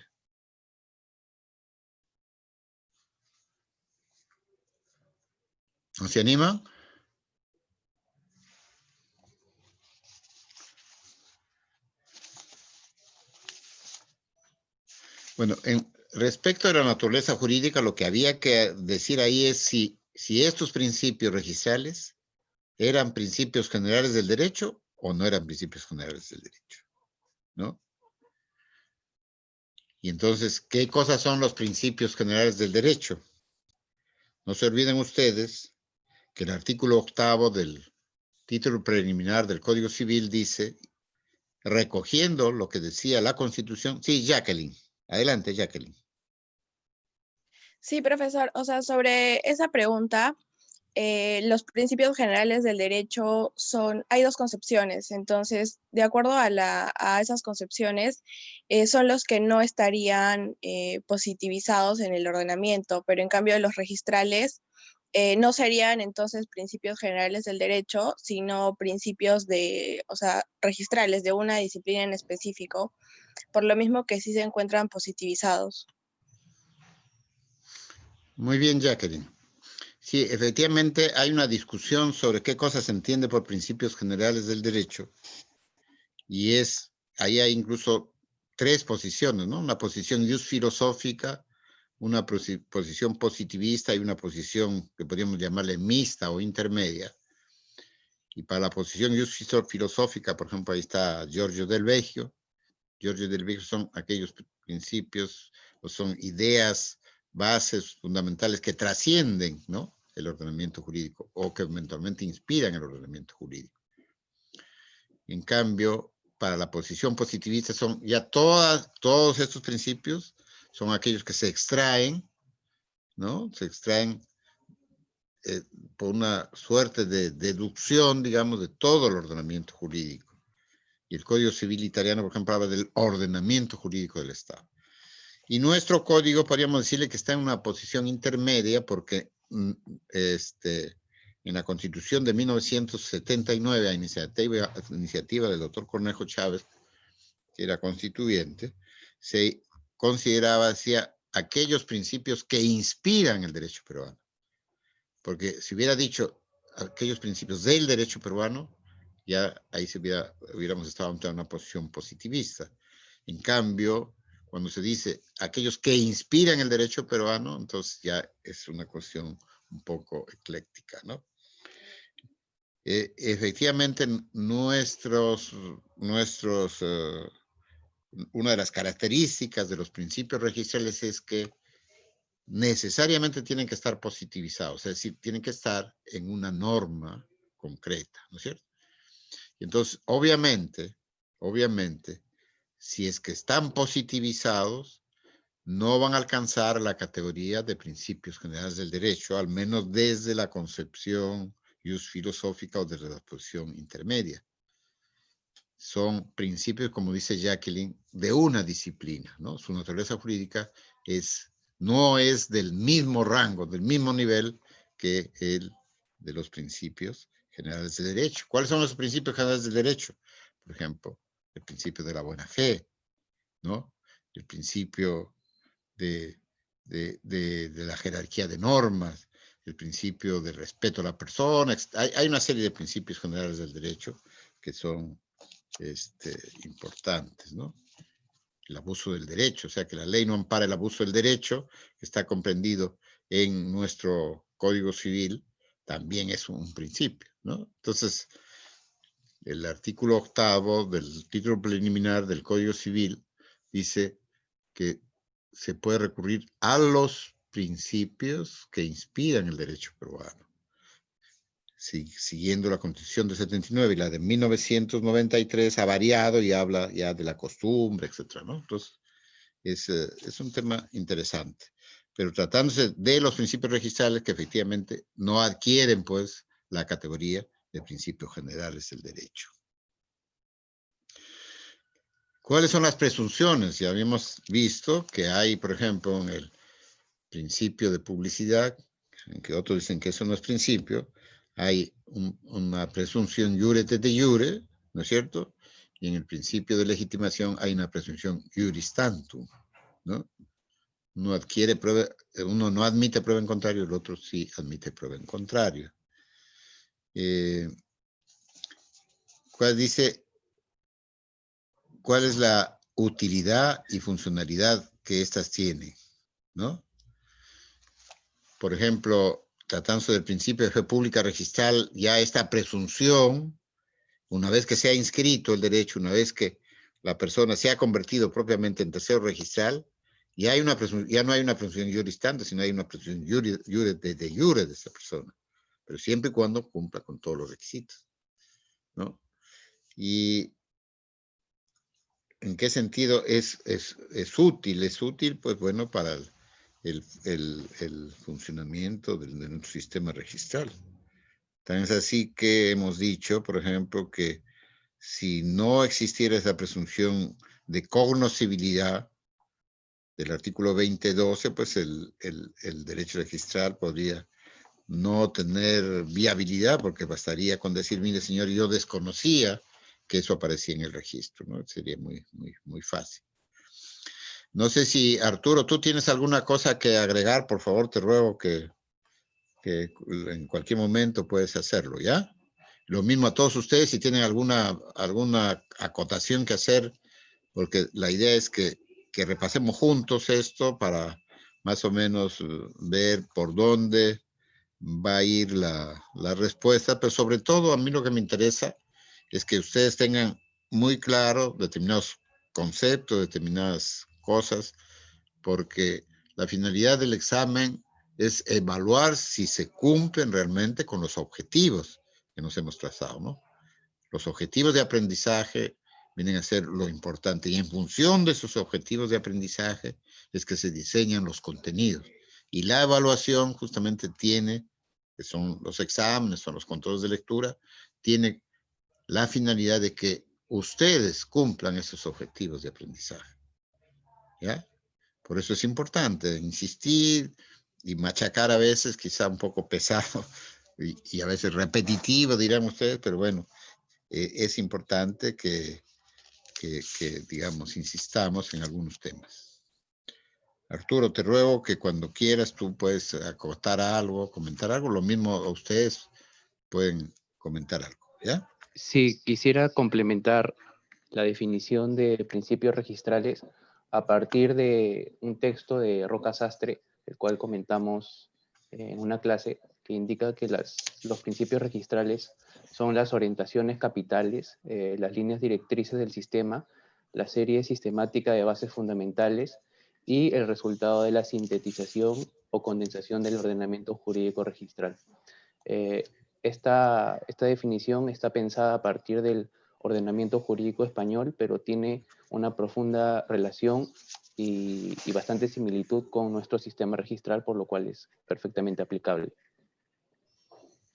¿No se anima? Bueno, respecto a la naturaleza jurídica, lo que había que decir ahí es si estos principios registrales eran principios generales del derecho o no eran principios generales del derecho, ¿no? Y entonces, ¿qué cosas son los principios generales del derecho? No se olviden ustedes que el artículo 8º del título preliminar del Código Civil dice, recogiendo lo que decía la Constitución. Sí, Jacqueline. Adelante, Jacqueline. Sí, profesor. O sea, sobre esa pregunta, los principios generales del derecho hay dos concepciones. Entonces, de acuerdo a esas concepciones, son los que no estarían positivizados en el ordenamiento, pero en cambio los registrales no serían entonces principios generales del derecho, sino principios registrales de una disciplina en específico, por lo mismo que sí se encuentran positivizados. Muy bien, Jacqueline. Sí, efectivamente hay una discusión sobre qué cosa se entiende por principios generales del derecho Y ahí hay incluso 3 posiciones, ¿no? Una posición filosófica, una posición positivista y una posición que podríamos llamarle mixta o intermedia. Y para la posición filosófica, por ejemplo, ahí está Giorgio Del Vecchio. Giorgio Del Vecchio son aquellos principios o son ideas, bases fundamentales que trascienden, ¿no?, el ordenamiento jurídico o que eventualmente inspiran el ordenamiento jurídico. En cambio, para la posición positivista son ya todos estos principios son aquellos que se extraen, ¿no? Se extraen por una suerte de deducción, digamos, de todo el ordenamiento jurídico. Y el Código Civil italiano, por ejemplo, habla del ordenamiento jurídico del Estado. Y nuestro código, podríamos decirle que está en una posición intermedia porque en la Constitución de 1979, a iniciativa del doctor Cornejo Chávez, que era constituyente, se consideraba hacia aquellos principios que inspiran el derecho peruano. Porque si hubiera dicho aquellos principios del derecho peruano, ya ahí hubiéramos estado en una posición positivista. En cambio, cuando se dice aquellos que inspiran el derecho peruano, entonces ya es una cuestión un poco ecléctica, ¿no? Efectivamente, una de las características de los principios registrales es que necesariamente tienen que estar positivizados, es decir, tienen que estar en una norma concreta, ¿no es cierto? Y entonces, obviamente, si es que están positivizados, no van a alcanzar la categoría de principios generales del derecho, al menos desde la concepción filosófica o desde la posición intermedia. Son principios, como dice Jacqueline, de una disciplina, ¿no? Su naturaleza jurídica no es del mismo rango, del mismo nivel que el de los principios generales del derecho. ¿Cuáles son los principios generales del derecho? Por ejemplo, el principio de la buena fe, ¿no? El principio de la jerarquía de normas, el principio de respeto a la persona. Hay una serie de principios generales del derecho que son importantes, ¿no? El abuso del derecho, o sea, que la ley no ampara el abuso del derecho, que está comprendido en nuestro Código Civil, también es un principio, ¿no? Entonces, el artículo 8º del título preliminar del Código Civil dice que se puede recurrir a los principios que inspiran el derecho peruano. Siguiendo la Constitución de 79 y la de 1993 ha variado y habla ya de la costumbre, etcétera, ¿no? Entonces, es un tema interesante. Pero tratándose de los principios registrales que efectivamente no adquieren, pues, la categoría de principios generales del derecho. ¿Cuáles son las presunciones? Ya habíamos visto que hay, por ejemplo, en el principio de publicidad, en que otros dicen que eso no es principio, hay una presunción iure de iure, ¿no es cierto? Y en el principio de legitimación hay una presunción iuris tantum, ¿no? Uno no admite prueba en contrario, el otro sí admite prueba en contrario. ¿Cuál es la utilidad y funcionalidad que éstas tienen, ¿no? Por ejemplo, tratándose del principio de fe pública registral, ya esta presunción, una vez que se ha inscrito el derecho, una vez que la persona se ha convertido propiamente en tercero registral, ya no hay una presunción iuris tantum, sino hay una presunción iure de esa persona, pero siempre y cuando cumpla con todos los requisitos, ¿no? Y ¿en qué sentido es útil? Es útil, pues bueno, para el funcionamiento de nuestro sistema registral. Tan es así que hemos dicho, por ejemplo, que si no existiera esa presunción de cognoscibilidad del artículo 2012, pues el derecho registral podría no tener viabilidad, porque bastaría con decir, mire señor, yo desconocía que eso aparecía en el registro, ¿no? Sería muy fácil. No sé si, Arturo, tú tienes alguna cosa que agregar, por favor, te ruego que en cualquier momento puedes hacerlo, ¿ya? Lo mismo a todos ustedes, si tienen alguna acotación que hacer, porque la idea es que repasemos juntos esto para más o menos ver por dónde va a ir la respuesta, pero sobre todo a mí lo que me interesa es que ustedes tengan muy claro determinados conceptos, determinadas cosas, porque la finalidad del examen es evaluar si se cumplen realmente con los objetivos que nos hemos trazado, ¿no? Los objetivos de aprendizaje vienen a ser lo importante, y en función de esos objetivos de aprendizaje es que se diseñan los contenidos. Y la evaluación justamente tiene, que son los exámenes, son los controles de lectura, tiene la finalidad de que ustedes cumplan esos objetivos de aprendizaje. ¿Ya? Por eso es importante insistir y machacar a veces, quizá un poco pesado y a veces repetitivo, dirán ustedes, pero bueno, es importante que, digamos, insistamos en algunos temas. Arturo, te ruego que cuando quieras tú puedes acotar algo, comentar algo, lo mismo a ustedes pueden comentar algo, ¿ya? Sí, quisiera complementar la definición de principios registrales a partir de un texto de Roca Sastre, el cual comentamos en una clase, que indica que los principios registrales son las orientaciones capitales, las líneas directrices del sistema, la serie sistemática de bases fundamentales y el resultado de la sintetización o condensación del ordenamiento jurídico registral. Esta definición está pensada a partir del ordenamiento jurídico español, pero tiene una profunda relación y bastante similitud con nuestro sistema registral, por lo cual es perfectamente aplicable.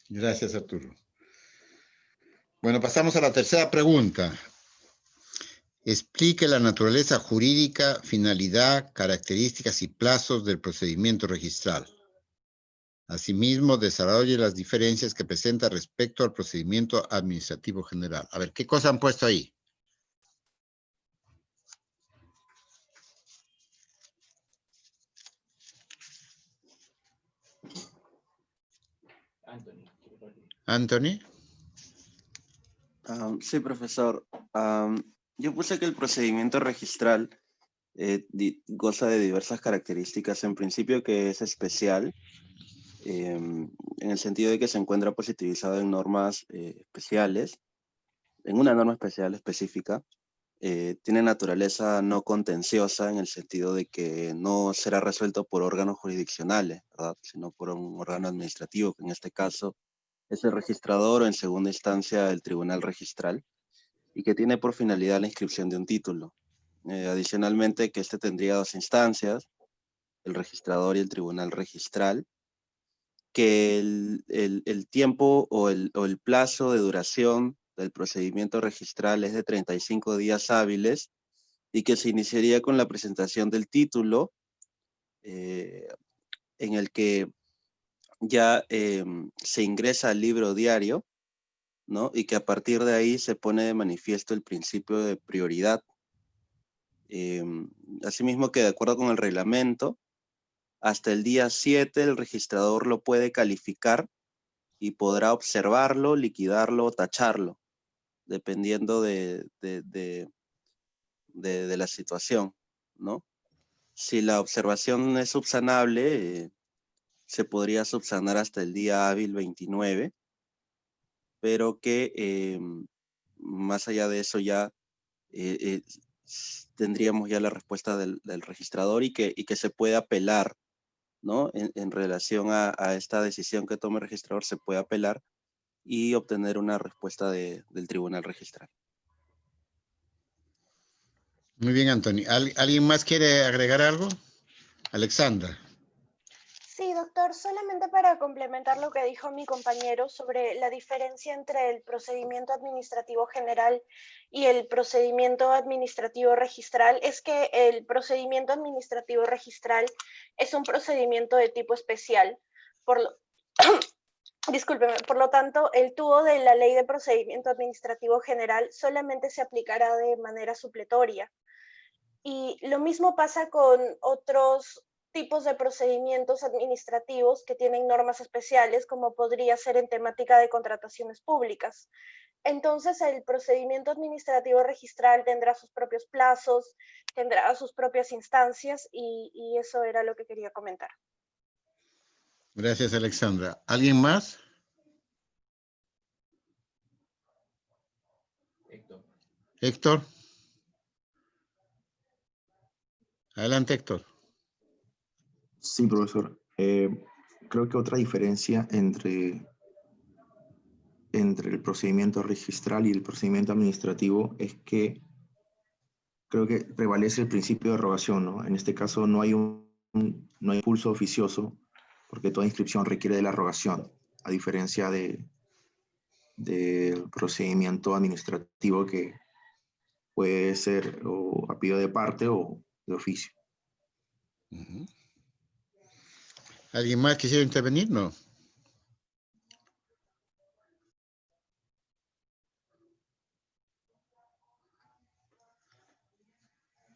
Gracias, Arturo. Bueno, pasamos a la tercera pregunta. Explique la naturaleza jurídica, finalidad, características y plazos del procedimiento registral. Asimismo, desarrolle las diferencias que presenta respecto al procedimiento administrativo general. A ver, ¿qué cosa han puesto ahí? Anthony. Sí, profesor. Yo puse que el procedimiento registral goza de diversas características. En principio que es especial, en el sentido de que se encuentra positivizado en normas especiales, en una norma especial específica. Tiene naturaleza no contenciosa en el sentido de que no será resuelto por órganos jurisdiccionales, ¿verdad? Sino por un órgano administrativo, que en este caso es el registrador o en segunda instancia el tribunal registral, y que tiene por finalidad la inscripción de un título. Adicionalmente, que este tendría dos instancias, el registrador y el tribunal registral, que el tiempo o el plazo de duración del procedimiento registral es de 35 días hábiles y que se iniciaría con la presentación del título, en el que ya se ingresa al libro diario, ¿no? Y que a partir de ahí se pone de manifiesto el principio de prioridad. Asimismo que de acuerdo con el reglamento, hasta el día 7 el registrador lo puede calificar y podrá observarlo, liquidarlo o tacharlo, dependiendo de la situación, ¿no? Si la observación es subsanable, se podría subsanar hasta el día hábil 29, pero que más allá de eso ya tendríamos ya la respuesta del registrador y que se puede apelar, ¿no? En relación a esta decisión que tome el registrador, se puede apelar y obtener una respuesta del tribunal registral. Muy bien, Anthony. ¿Alguien más quiere agregar algo? Alexandra. Sí, doctor, solamente para complementar lo que dijo mi compañero sobre la diferencia entre el procedimiento administrativo general y el procedimiento administrativo registral, es que el procedimiento administrativo registral es un procedimiento de tipo especial. Discúlpeme, por lo tanto, el TUO de la Ley de Procedimiento Administrativo General solamente se aplicará de manera supletoria. Y lo mismo pasa con otros tipos de procedimientos administrativos que tienen normas especiales, como podría ser en temática de contrataciones públicas. Entonces, el procedimiento administrativo registral tendrá sus propios plazos, tendrá sus propias instancias y eso era lo que quería comentar. Gracias, Alexandra. ¿Alguien más? Héctor. Adelante, Héctor. Sí, profesor. Creo que otra diferencia entre el procedimiento registral y el procedimiento administrativo es que creo que prevalece el principio de rogación, ¿no? En este caso no hay no hay pulso oficioso, porque toda inscripción requiere de la rogación, a diferencia del procedimiento administrativo que puede ser o a pedido de parte o de oficio. ¿Alguien más quisiera intervenir? No.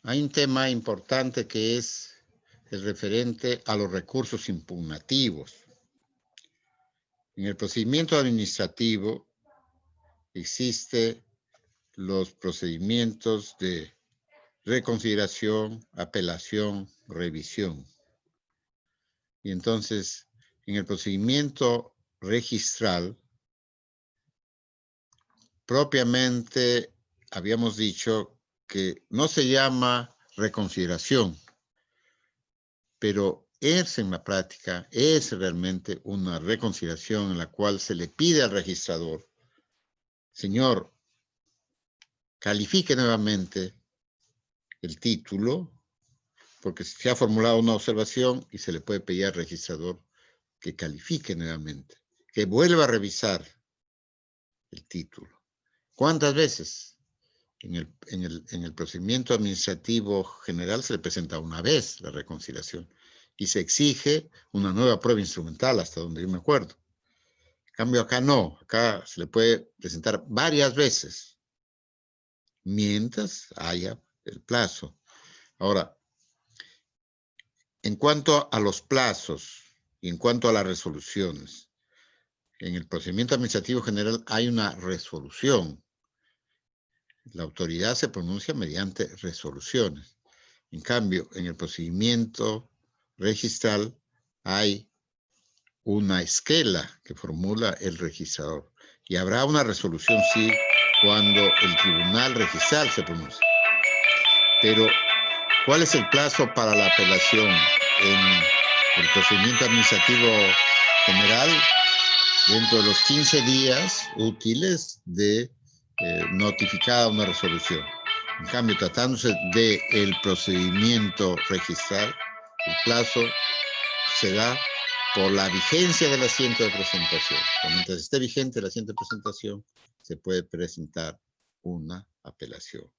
Hay un tema importante que es el referente a los recursos impugnativos. En el procedimiento administrativo existen los procedimientos de reconsideración, apelación, revisión. Y entonces, en el procedimiento registral, propiamente habíamos dicho que no se llama reconsideración, pero es en la práctica, es realmente una reconsideración en la cual se le pide al registrador, señor, califique nuevamente el título, porque se ha formulado una observación y se le puede pedir al registrador que califique nuevamente, que vuelva a revisar el título. ¿Cuántas veces? En el procedimiento administrativo general se le presenta una vez la reconciliación y se exige una nueva prueba instrumental, hasta donde yo me acuerdo. En cambio, acá no. Acá se le puede presentar varias veces mientras haya el plazo. Ahora, en cuanto a los plazos y en cuanto a las resoluciones, en el procedimiento administrativo general hay una resolución. La autoridad se pronuncia mediante resoluciones. En cambio, en el procedimiento registral hay una esquela que formula el registrador. Y habrá una resolución, sí, cuando el tribunal registral se pronuncia. Pero, ¿cuál es el plazo para la apelación? En el procedimiento administrativo general, dentro de los 15 días útiles de notificada una resolución. En cambio, tratándose del procedimiento registral, el plazo se da por la vigencia del asiento de presentación. Mientras esté vigente el asiento de presentación, se puede presentar una apelación.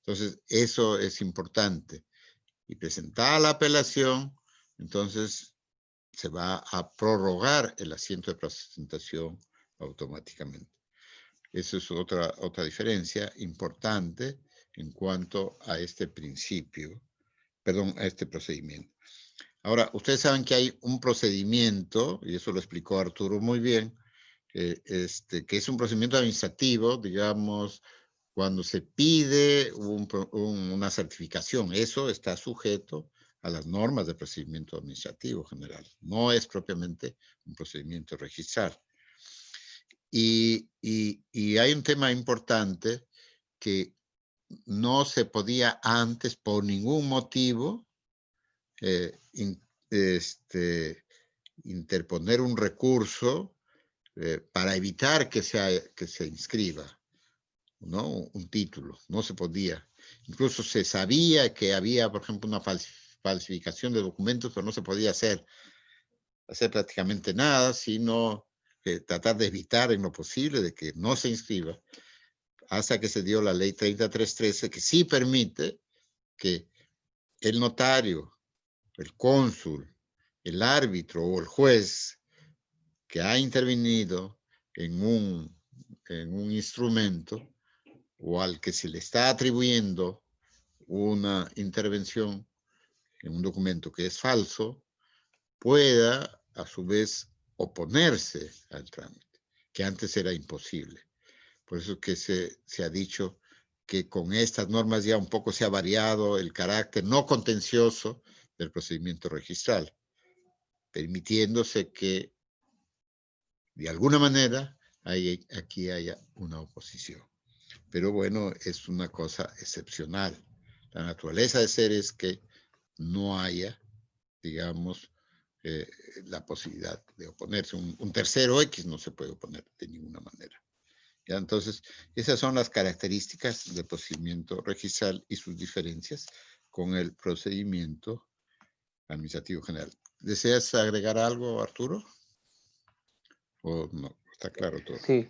Entonces, eso es importante. Y presentada la apelación, entonces se va a prorrogar el asiento de presentación automáticamente. Eso es otra diferencia importante en cuanto a este principio, perdón, a este procedimiento. Ahora, ustedes saben que hay un procedimiento, y eso lo explicó Arturo muy bien, que es un procedimiento administrativo, digamos, cuando se pide una certificación. Eso está sujeto a las normas de procedimiento administrativo general. No es propiamente un procedimiento registral. Y hay un tema importante que no se podía antes por ningún motivo interponer un recurso para evitar que se inscriba, ¿no? Un título. No se podía. Incluso se sabía que había, por ejemplo, una falsificación de documentos, pero no se podía hacer prácticamente nada, sino tratar de evitar en lo posible de que no se inscriba, hasta que se dio la ley 3313, que sí permite que el notario, el cónsul, el árbitro o el juez que ha intervenido en un instrumento o al que se le está atribuyendo una intervención en un documento que es falso, pueda a su vez oponerse al trámite, que antes era imposible. Por eso que se ha dicho que con estas normas ya un poco se ha variado el carácter no contencioso del procedimiento registral, permitiéndose que de alguna manera aquí haya una oposición. Pero bueno, es una cosa excepcional. La naturaleza de ser es que no haya, digamos, la posibilidad de oponerse. Un tercero X no se puede oponer de ninguna manera. ¿Ya? Entonces, esas son las características del procedimiento registral y sus diferencias con el procedimiento administrativo general. ¿Deseas agregar algo, Arturo? ¿O no? Está claro todo. Sí,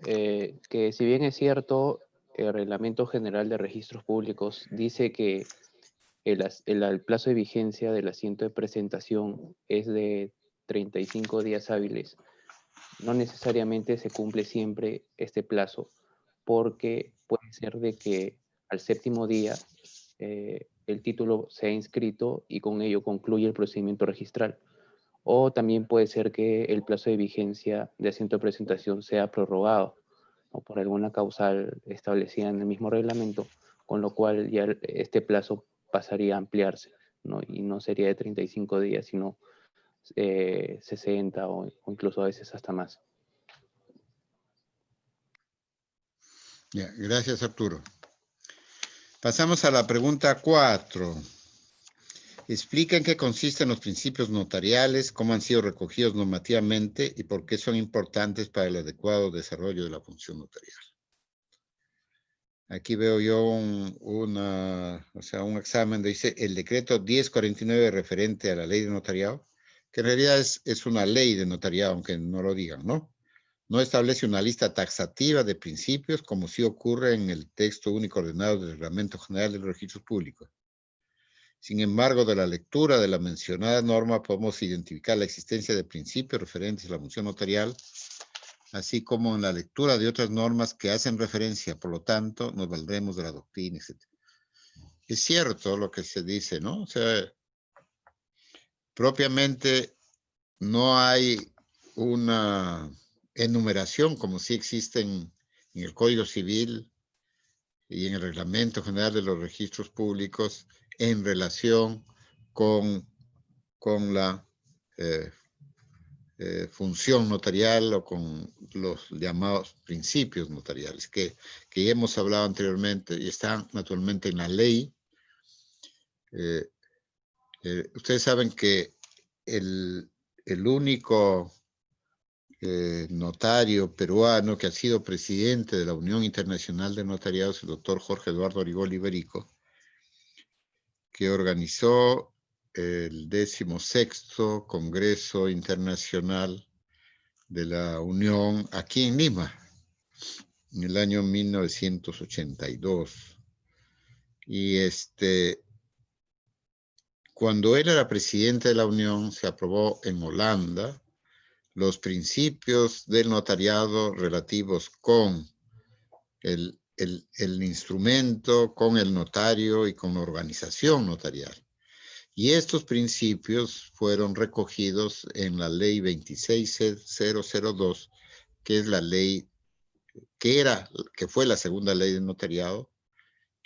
que si bien es cierto, el Reglamento General de Registros Públicos dice que el plazo de vigencia del asiento de presentación es de 35 días hábiles. No necesariamente se cumple siempre este plazo, porque puede ser de que al séptimo día el título sea inscrito y con ello concluye el procedimiento registral. O también puede ser que el plazo de vigencia de asiento de presentación sea prorrogado o por alguna causal establecida en el mismo reglamento, con lo cual ya este plazo pasaría a ampliarse, ¿no? Y no sería de 35 días, sino 60 o incluso a veces hasta más. Ya, gracias, Arturo. Pasamos a la pregunta 4. Explica en qué consisten los principios notariales, cómo han sido recogidos normativamente y por qué son importantes para el adecuado desarrollo de la función notarial. Aquí veo yo un examen donde dice el decreto 1049 referente a la ley de notariado, que en realidad es una ley de notariado, aunque no lo digan, ¿no? No establece una lista taxativa de principios, como sí ocurre en el texto único ordenado del Reglamento General de los Registros Públicos. Sin embargo, de la lectura de la mencionada norma podemos identificar la existencia de principios referentes a la función notarial, así como en la lectura de otras normas que hacen referencia, por lo tanto, nos valdremos de la doctrina, etc. Es cierto lo que se dice, ¿no? O sea, propiamente no hay una enumeración como sí existe en el Código Civil y en el Reglamento General de los Registros Públicos en relación con la función notarial o con los llamados principios notariales que ya hemos hablado anteriormente y están naturalmente en la ley. Ustedes saben que el único notario peruano que ha sido presidente de la Unión Internacional de Notariados, el doctor Jorge Eduardo Origol Iberico, que organizó el 16º Congreso Internacional de la Unión aquí en Lima, en el año 1982. Y cuando él era presidente de la Unión, se aprobó en Holanda los principios del notariado relativos con el instrumento, con el notario y con la organización notarial. Y estos principios fueron recogidos en la ley 26002, que es la ley que fue la segunda ley de notariado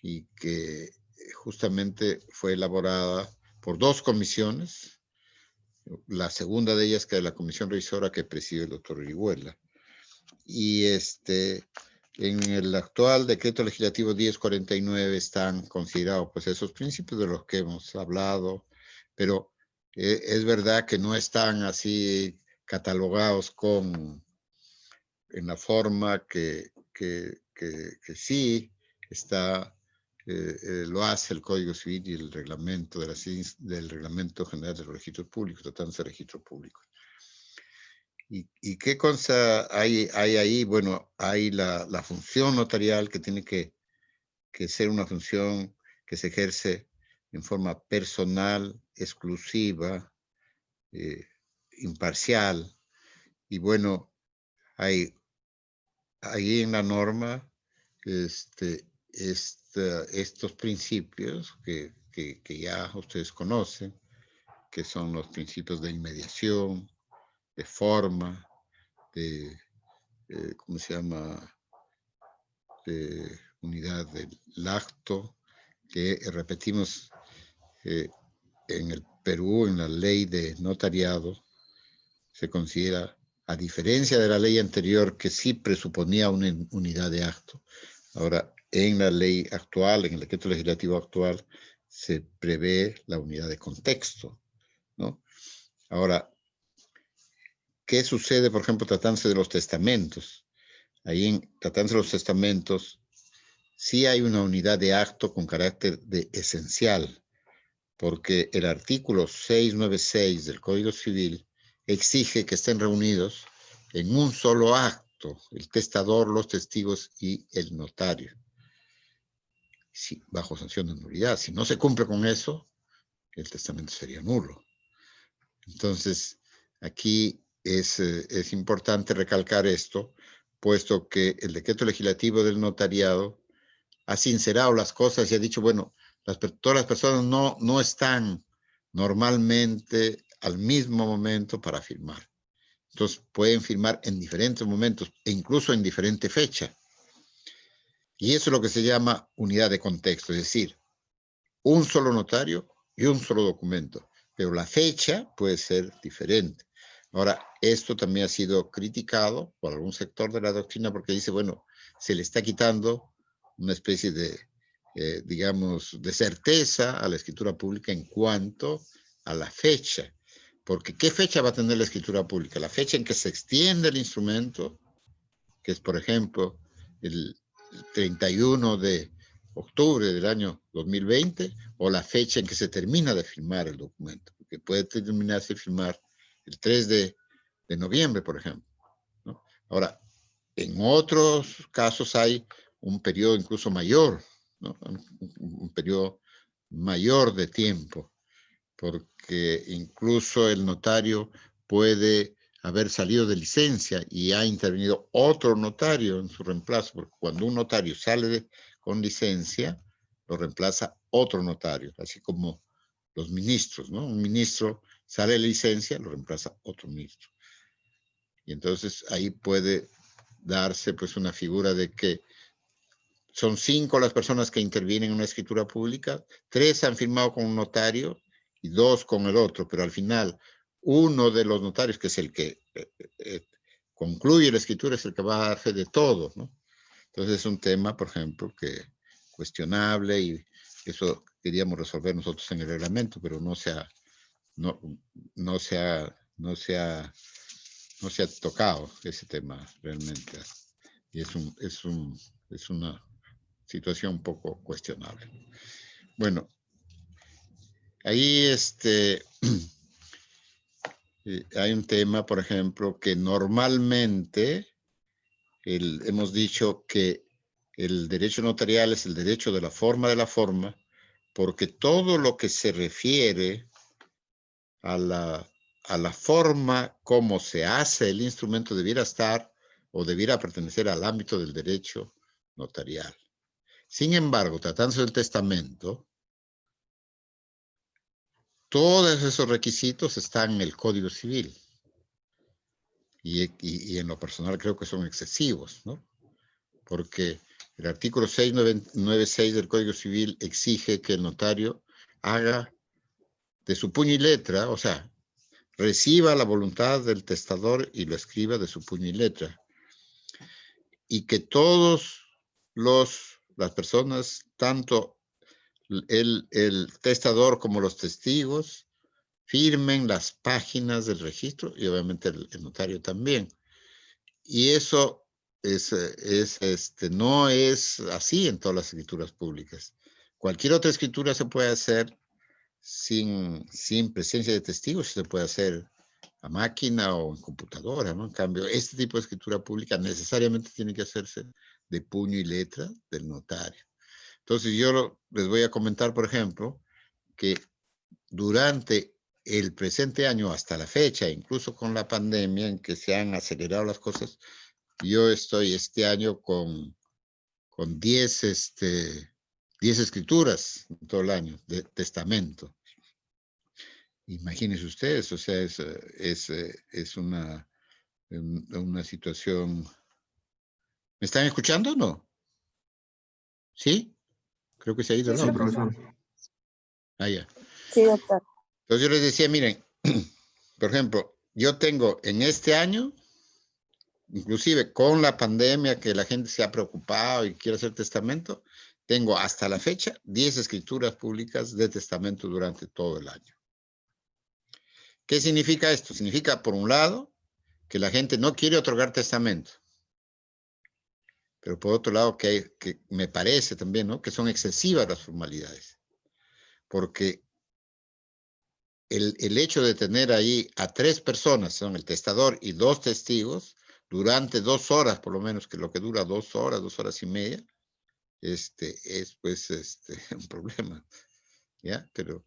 y que justamente fue elaborada por 2 comisiones. La segunda de ellas, que es la comisión revisora que preside el doctor Orihuela. Y en el actual decreto legislativo 1049 están considerados pues esos principios de los que hemos hablado, pero es verdad que no están así catalogados en la forma que sí está, lo hace el Código Civil y el reglamento del Reglamento General de los Registros Públicos, tratándose de registros públicos. ¿Y qué cosa hay ahí? Bueno, hay la función notarial que tiene que ser una función que se ejerce en forma personal, exclusiva, imparcial. Y bueno, hay ahí en la norma estos principios que que ya ustedes conocen, que son los principios de inmediación, de forma, de, ¿cómo se llama?, de unidad del acto, que repetimos en el Perú, en la ley de notariado, se considera, a diferencia de la ley anterior, que sí presuponía una unidad de acto. Ahora, en la ley actual, en el decreto legislativo actual, se prevé la unidad de contexto, ¿no? Ahora, ¿qué sucede, por ejemplo, tratándose de los testamentos? Ahí, tratándose de los testamentos, sí hay una unidad de acto con carácter de esencial, porque el artículo 696 del Código Civil exige que estén reunidos en un solo acto, el testador, los testigos y el notario, sí, bajo sanción de nulidad. Si no se cumple con eso, el testamento sería nulo. Entonces, aquí es importante recalcar esto, puesto que el decreto legislativo del notariado ha sincerado las cosas y ha dicho, bueno, todas las personas no están normalmente al mismo momento para firmar. Entonces, pueden firmar en diferentes momentos e incluso en diferente fecha. Y eso es lo que se llama unidad de contexto, es decir, un solo notario y un solo documento, pero la fecha puede ser diferente. Ahora, esto también ha sido criticado por algún sector de la doctrina porque dice, bueno, se le está quitando una especie de, digamos, de certeza a la escritura pública en cuanto a la fecha. Porque ¿qué fecha va a tener la escritura pública? La fecha en que se extiende el instrumento, que es, por ejemplo, el 31 de octubre del año 2020, o la fecha en que se termina de firmar el documento, porque puede terminarse de firmar el 3 de noviembre, por ejemplo, ¿no? Ahora, en otros casos hay un periodo incluso mayor, ¿no? Un periodo mayor de tiempo, porque incluso el notario puede haber salido de licencia y ha intervenido otro notario en su reemplazo, porque cuando un notario sale con licencia, lo reemplaza otro notario, así como los ministros, ¿no? Un ministro sale de licencia, lo reemplaza otro ministro. Y entonces ahí puede darse pues una figura de que son 5 las personas que intervienen en una escritura pública, 3 han firmado con un notario y 2 con el otro, pero al final uno de los notarios, que es el que concluye la escritura, es el que va a dar fe de todo, ¿no? Entonces es un tema, por ejemplo, que cuestionable, y eso queríamos resolver nosotros en el reglamento, pero no se ha tocado ese tema realmente. Y es una situación un poco cuestionable. Bueno, ahí hay un tema, por ejemplo, que normalmente hemos dicho que el derecho notarial es el derecho de la forma, porque todo lo que se refiere a la forma como se hace el instrumento debiera estar o debiera pertenecer al ámbito del derecho notarial. Sin embargo, tratándose del testamento, todos esos requisitos están en el Código Civil. Y en lo personal creo que son excesivos, ¿no? Porque el artículo 696 del Código Civil exige que el notario haga de su puño y letra, o sea, reciba la voluntad del testador y lo escriba de su puño y letra. Y que todos las personas, tanto el testador como los testigos, firmen las páginas del registro y obviamente el notario también. Y eso no es así en todas las escrituras públicas. Cualquier otra escritura se puede hacer sin presencia de testigos, se puede hacer a máquina o en computadora, ¿no? En cambio, este tipo de escritura pública necesariamente tiene que hacerse de puño y letra del notario. Entonces yo les voy a comentar, por ejemplo, que durante el presente año hasta la fecha, incluso con la pandemia en que se han acelerado las cosas, yo estoy este año con 10 10 escrituras en todo el año de testamento. Imagínense ustedes, o sea, es una situación. ¿Me están escuchando o no? ¿Sí? Creo que se ha ido el Sí, audio. profesor. Ah, ya. Sí, doctor. Entonces yo les decía, miren, por ejemplo, yo tengo en este año, inclusive con la pandemia que la gente se ha preocupado y quiere hacer testamento, tengo hasta la fecha 10 escrituras públicas de testamento durante todo el año. ¿Qué significa esto? Significa, por un lado, que la gente no quiere otorgar testamento. Pero por otro lado, que me parece también, ¿no?, que son excesivas las formalidades. Porque el hecho de tener ahí a 3 personas, son el testador y 2 testigos, durante 2 horas, por lo menos, que lo que dura 2 horas, 2 horas y media, es pues un problema, ¿ya? Pero,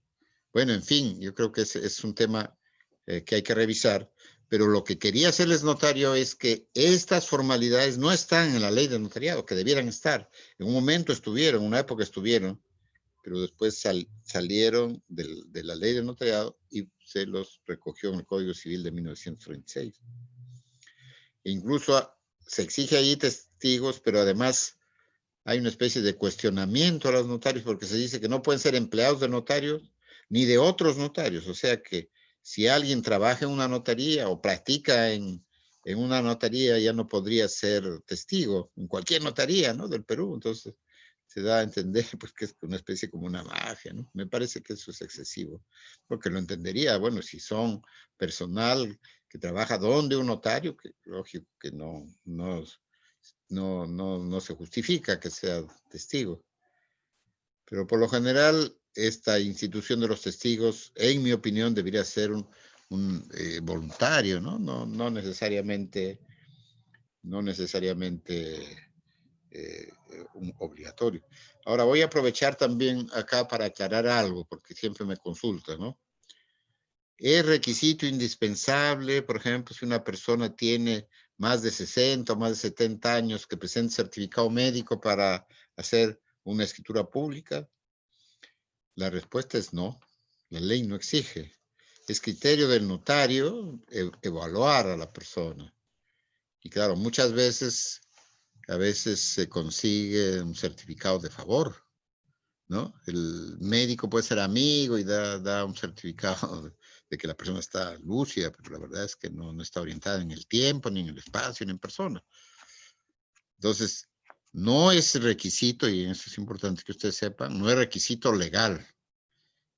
bueno, en fin, yo creo que es un tema que hay que revisar, pero lo que quería hacerles notario es que estas formalidades no están en la ley de notariado, que debieran estar. En un momento estuvieron, en una época estuvieron, pero después salieron de la ley de notariado y se los recogió en el Código Civil de 1936. E incluso se exige ahí testigos, pero además hay una especie de cuestionamiento a los notarios porque se dice que no pueden ser empleados de notarios ni de otros notarios. O sea que si alguien trabaja en una notaría o practica en una notaría, ya no podría ser testigo en cualquier notaría, ¿no?, del Perú. Entonces se da a entender pues que es una especie como una magia, ¿no? Me parece que eso es excesivo, porque lo entendería, bueno, si son personal que trabaja donde un notario, que lógico que no se justifica que sea testigo. Pero por lo general, esta institución de los testigos, en mi opinión, debería ser un voluntario, ¿no? No necesariamente un obligatorio. Ahora voy a aprovechar también acá para aclarar algo, porque siempre me consulta, ¿no? Es requisito indispensable, por ejemplo, si una persona tiene más de 60 o más de 70 años, que presente certificado médico para hacer una escritura pública. La respuesta es no. La ley no exige. Es criterio del notario evaluar a la persona. Y claro, muchas veces, a veces se consigue un certificado de favor, ¿no? El médico puede ser amigo y da un certificado de que la persona está lúcida, pero la verdad es que no está orientada en el tiempo, ni en el espacio, ni en persona. Entonces, no es requisito, y eso es importante que ustedes sepan, no es requisito legal.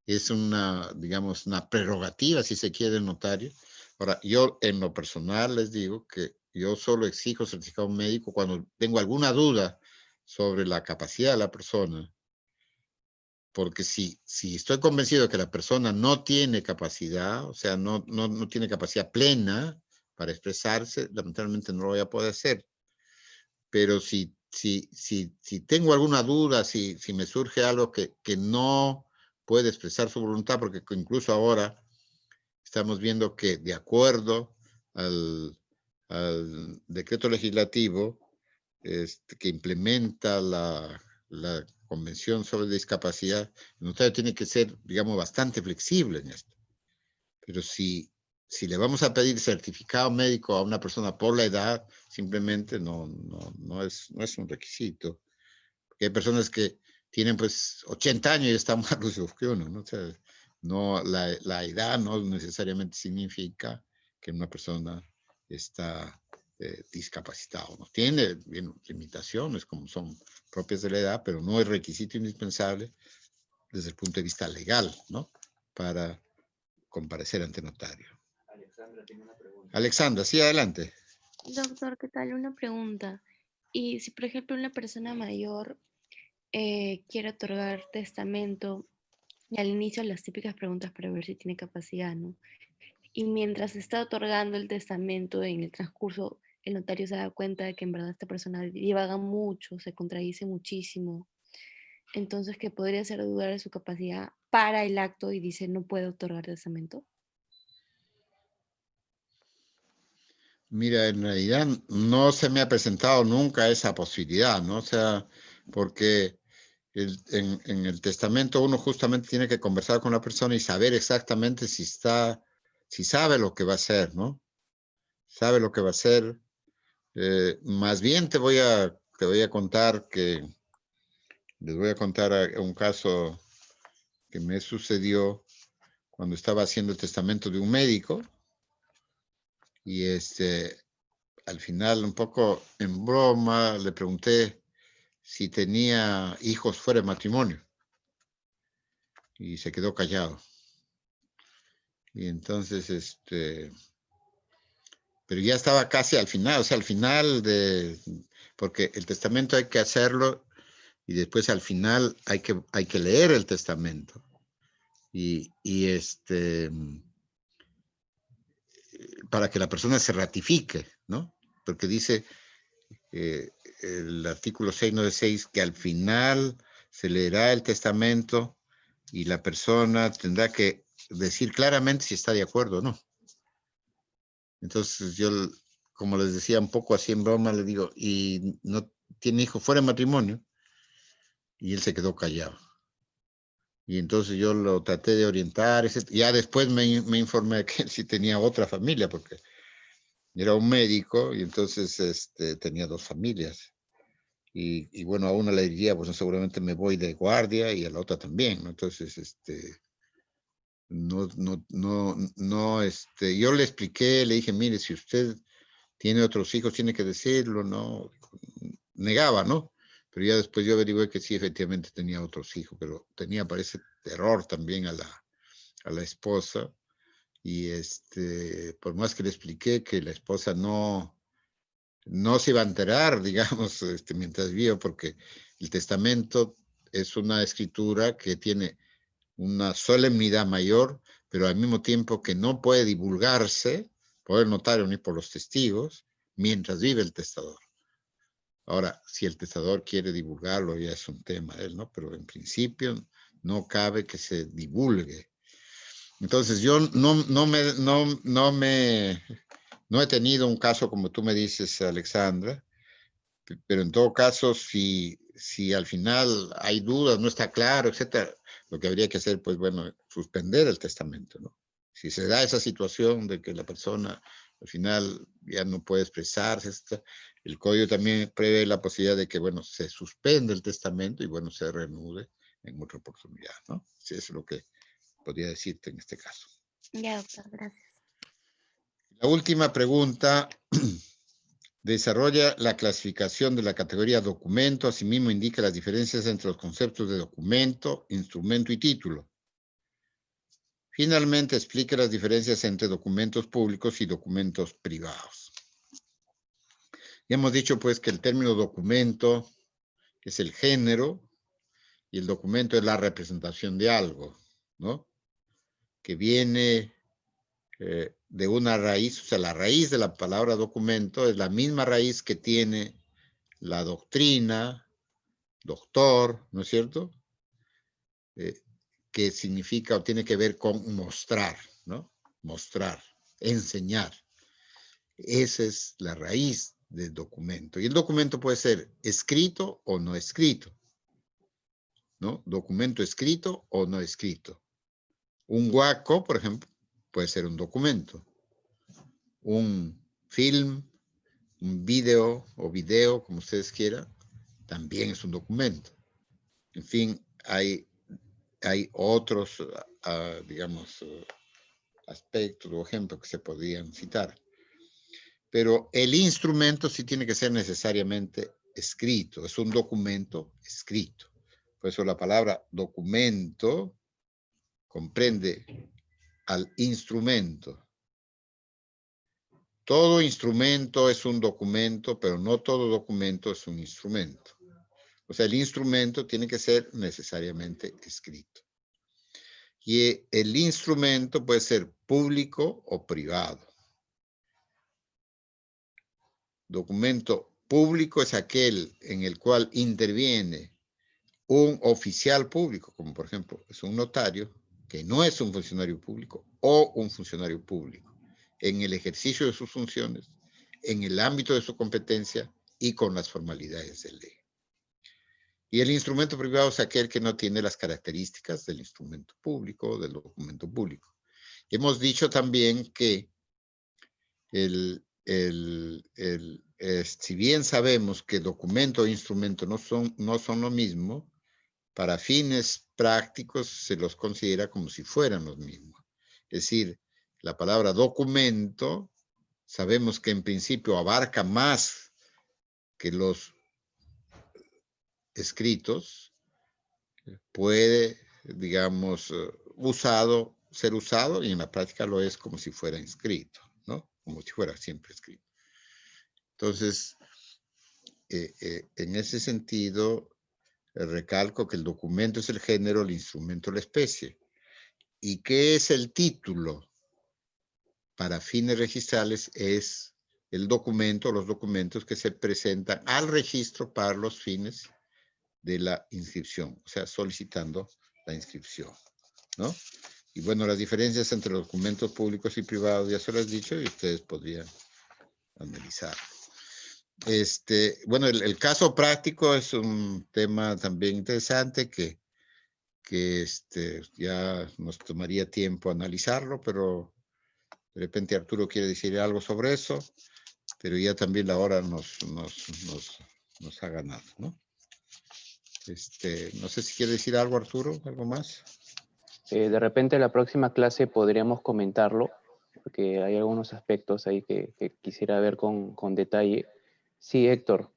Es una, digamos, una prerrogativa, si se quiere, del notario. Ahora, yo en lo personal les digo que yo solo exijo certificado médico cuando tengo alguna duda sobre la capacidad de la persona. Porque si estoy convencido de que la persona no tiene capacidad, o sea, no tiene capacidad plena para expresarse, lamentablemente no lo voy a poder hacer. Pero si tengo alguna duda, si me surge algo que no puede expresar su voluntad, porque incluso ahora estamos viendo que de acuerdo al decreto legislativo que implementa la Convención sobre Discapacidad, el notario tiene que ser, digamos, bastante flexible en esto. Pero si le vamos a pedir certificado médico a una persona por la edad, simplemente no es un requisito. Porque hay personas que tienen pues 80 años y están más lúcidos que uno, ¿no? O sea, la edad no necesariamente significa que una persona está discapacitado, ¿no? Tiene limitaciones como son propias de la edad, pero no es requisito indispensable desde el punto de vista legal, ¿no?, para comparecer ante notario. Alexandra tiene una pregunta. Alexandra, sí, adelante. Doctor, ¿qué tal? Una pregunta. Y si, por ejemplo, una persona mayor quiere otorgar testamento, y al inicio las típicas preguntas para ver si tiene capacidad, ¿no? Y mientras está otorgando el testamento, en el transcurso, el notario se da cuenta de que en verdad esta persona divaga mucho, se contradice muchísimo. Entonces, que podría hacer dudar de su capacidad para el acto y dice, no puede otorgar testamento. Mira, en realidad no se me ha presentado nunca esa posibilidad, ¿no? O sea, porque en el testamento uno justamente tiene que conversar con la persona y saber exactamente si sabe lo que va a hacer, ¿no? Sabe lo que va a hacer. Más bien te voy a contar les voy a contar un caso que me sucedió cuando estaba haciendo el testamento de un médico y al final, un poco en broma, le pregunté si tenía hijos fuera de matrimonio y se quedó callado. Y entonces, pero ya estaba casi al final, o sea, al final porque el testamento hay que hacerlo y después al final hay que leer el testamento. Y para que la persona se ratifique, ¿no? Porque dice el artículo 696 que al final se leerá el testamento y la persona tendrá que decir claramente si está de acuerdo o no. Entonces yo, como les decía un poco así en broma, le digo, ¿y no tiene hijo fuera de matrimonio? Y él se quedó callado. Y entonces yo lo traté de orientar. Ya después me informé que él sí tenía otra familia, porque era un médico y entonces tenía 2 familias. Y bueno, a una le diría, pues seguramente me voy de guardia y a la otra también, ¿no? Entonces, yo le expliqué, le dije, mire, si usted tiene otros hijos, tiene que decirlo, ¿no? Negaba, ¿no? Pero ya después yo averigué que sí, efectivamente tenía otros hijos, pero tenía, parece, terror también a la esposa. Y por más que le expliqué que la esposa no se iba a enterar, digamos, mientras vivo, porque el testamento es una escritura que tiene una solemnidad mayor, pero al mismo tiempo que no puede divulgarse por el notario ni por los testigos mientras vive el testador. Ahora, si el testador quiere divulgarlo, ya es un tema de él, ¿no? Pero en principio no cabe que se divulgue. Entonces, yo no he tenido un caso como tú me dices, Alexandra, pero en todo caso, si al final hay dudas, no está claro, etcétera, lo que habría que hacer, pues bueno, suspender el testamento, ¿no? Si se da esa situación de que la persona al final ya no puede expresarse, el código también prevé la posibilidad de que, bueno, se suspende el testamento y, bueno, se reanude en otra oportunidad, ¿no? Sí, eso es lo que podría decirte en este caso. Ya, doctor, gracias. La última pregunta. Desarrolla la clasificación de la categoría documento, asimismo indica las diferencias entre los conceptos de documento, instrumento y título. Finalmente, explica las diferencias entre documentos públicos y documentos privados. Ya hemos dicho, pues, que el término documento es el género y el documento es la representación de algo, ¿no? Que viene de una raíz, o sea, la raíz de la palabra documento es la misma raíz que tiene la doctrina, doctor, ¿no es cierto? Que significa o tiene que ver con mostrar, ¿no? Mostrar, enseñar. Esa es la raíz del documento. Y el documento puede ser escrito o no escrito, ¿no? Documento escrito o no escrito. Un huaco, por ejemplo, puede ser un documento. Un film, un video o video, como ustedes quieran, también es un documento. En fin, hay otros, digamos, aspectos o ejemplos que se podrían citar. Pero el instrumento sí tiene que ser necesariamente escrito, es un documento escrito. Por eso la palabra documento comprende al instrumento. Todo instrumento es un documento, pero no todo documento es un instrumento. O sea, el instrumento tiene que ser necesariamente escrito. Y el instrumento puede ser público o privado. Documento público es aquel en el cual interviene un oficial público, como por ejemplo es un notario, que no es un funcionario público o un funcionario público, en el ejercicio de sus funciones, en el ámbito de su competencia y con las formalidades de ley. Y el instrumento privado es aquel que no tiene las características del instrumento público o del documento público. Hemos dicho también que si bien sabemos que documento e instrumento no son lo mismo, para fines prácticos se los considera como si fueran los mismos. Es decir, la palabra documento, sabemos que en principio abarca más que los escritos, puede, digamos, ser usado y en la práctica lo es como si fuera inscrito, ¿no? Como si fuera siempre escrito. Entonces, en ese sentido, recalco que el documento es el género, el instrumento la especie. ¿Y qué es el título? Para fines registrales es el documento o los documentos que se presentan al registro para los fines de la inscripción, o sea, solicitando la inscripción, ¿no? Y bueno, las diferencias entre los documentos públicos y privados ya se lo he dicho y ustedes podrían analizar. Bueno, el caso práctico es un tema también interesante que ya nos tomaría tiempo analizarlo, pero de repente Arturo quiere decir algo sobre eso, pero ya también la hora nos ha ganado, ¿no? No sé si quiere decir algo, Arturo, algo más. De repente la próxima clase podríamos comentarlo, porque hay algunos aspectos ahí que quisiera ver con detalle. Sí, Héctor,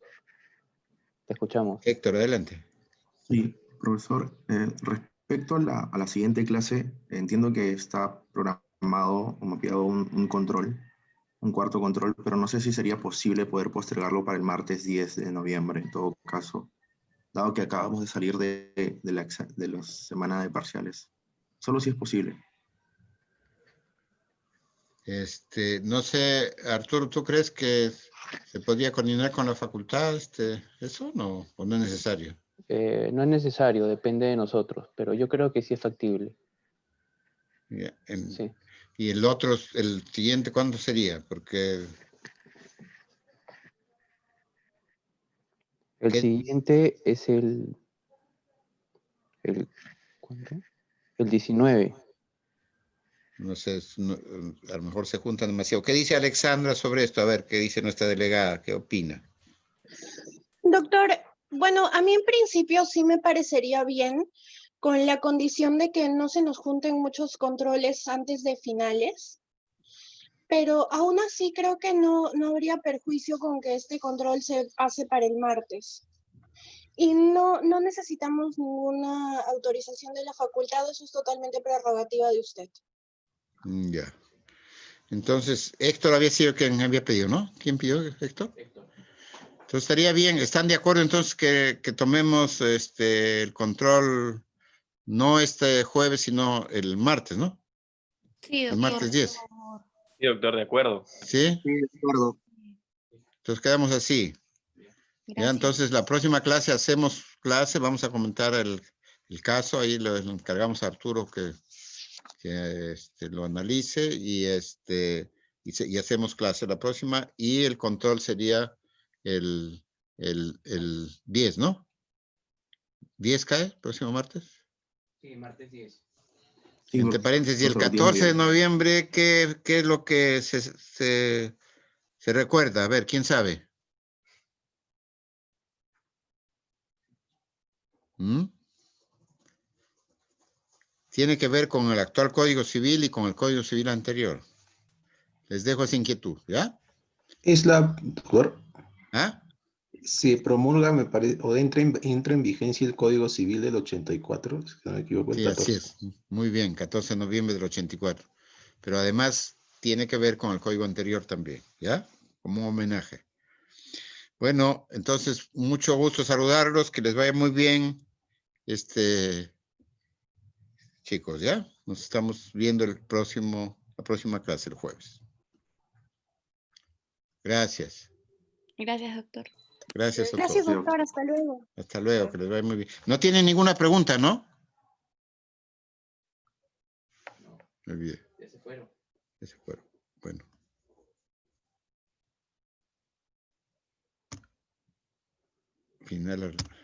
te escuchamos. Héctor, adelante. Sí, profesor. Respecto a la siguiente clase, entiendo que está programado o mapeado un control, un cuarto control, pero no sé si sería posible poder postergarlo para el martes 10 de noviembre, en todo caso, dado que acabamos de salir de la semana de parciales. Solo si es posible. No sé, Arturo, ¿tú crees que se podría coordinar con la facultad eso o no es necesario? No es necesario, depende de nosotros, pero yo creo que sí es factible. Sí. Y el siguiente, ¿cuándo sería? Porque... El siguiente es ¿cuánto? El 19. No sé, a lo mejor se juntan demasiado. ¿Qué dice Alexandra sobre esto? A ver, ¿qué dice nuestra delegada? ¿Qué opina? Doctor, bueno, a mí en principio sí me parecería bien, con la condición de que no se nos junten muchos controles antes de finales, pero aún así creo que no habría perjuicio con que este control se hace para el martes. Y no necesitamos ninguna autorización de la facultad, eso es totalmente prerrogativa de usted. Ya. Entonces, Héctor había sido quien había pedido, ¿no? ¿Quién pidió, Héctor? Entonces estaría bien, ¿están de acuerdo entonces que tomemos el control no este jueves, sino el martes, ¿no? Sí, doctor. El martes 10. Sí, doctor, de acuerdo. ¿Sí? Sí, de acuerdo. Entonces quedamos así. Gracias. Ya, entonces la próxima clase hacemos clase, vamos a comentar el caso, ahí lo encargamos a Arturo que lo analice y hacemos clase la próxima y el control sería el 10, ¿no? ¿10 cae próximo martes? Sí, martes 10. Sí, Entre paréntesis, el profesor, 14 de noviembre, ¿qué es lo que se recuerda? A ver, ¿quién sabe? ¿Mm? Tiene que ver con el actual Código Civil y con el Código Civil anterior. Les dejo esa inquietud, ¿ya? Doctor, ¿Ah? se promulga, me parece, o entra en vigencia el Código Civil del 84, si no me equivoco, el Sí, 14. así es. Muy bien, 14 de noviembre del 84. Pero además tiene que ver con el código anterior también, ¿ya? Como un homenaje. Bueno, entonces, mucho gusto saludarlos, que les vaya muy bien, chicos, ¿ya? Nos estamos viendo la próxima clase el jueves. Gracias. Gracias, doctor. Gracias a Gracias, todos. doctor. Hasta luego. Hasta luego, que les vaya muy bien. No tienen ninguna pregunta, ¿no? Me olvidé. Ya se fueron. Ya se fueron. Bueno. Final.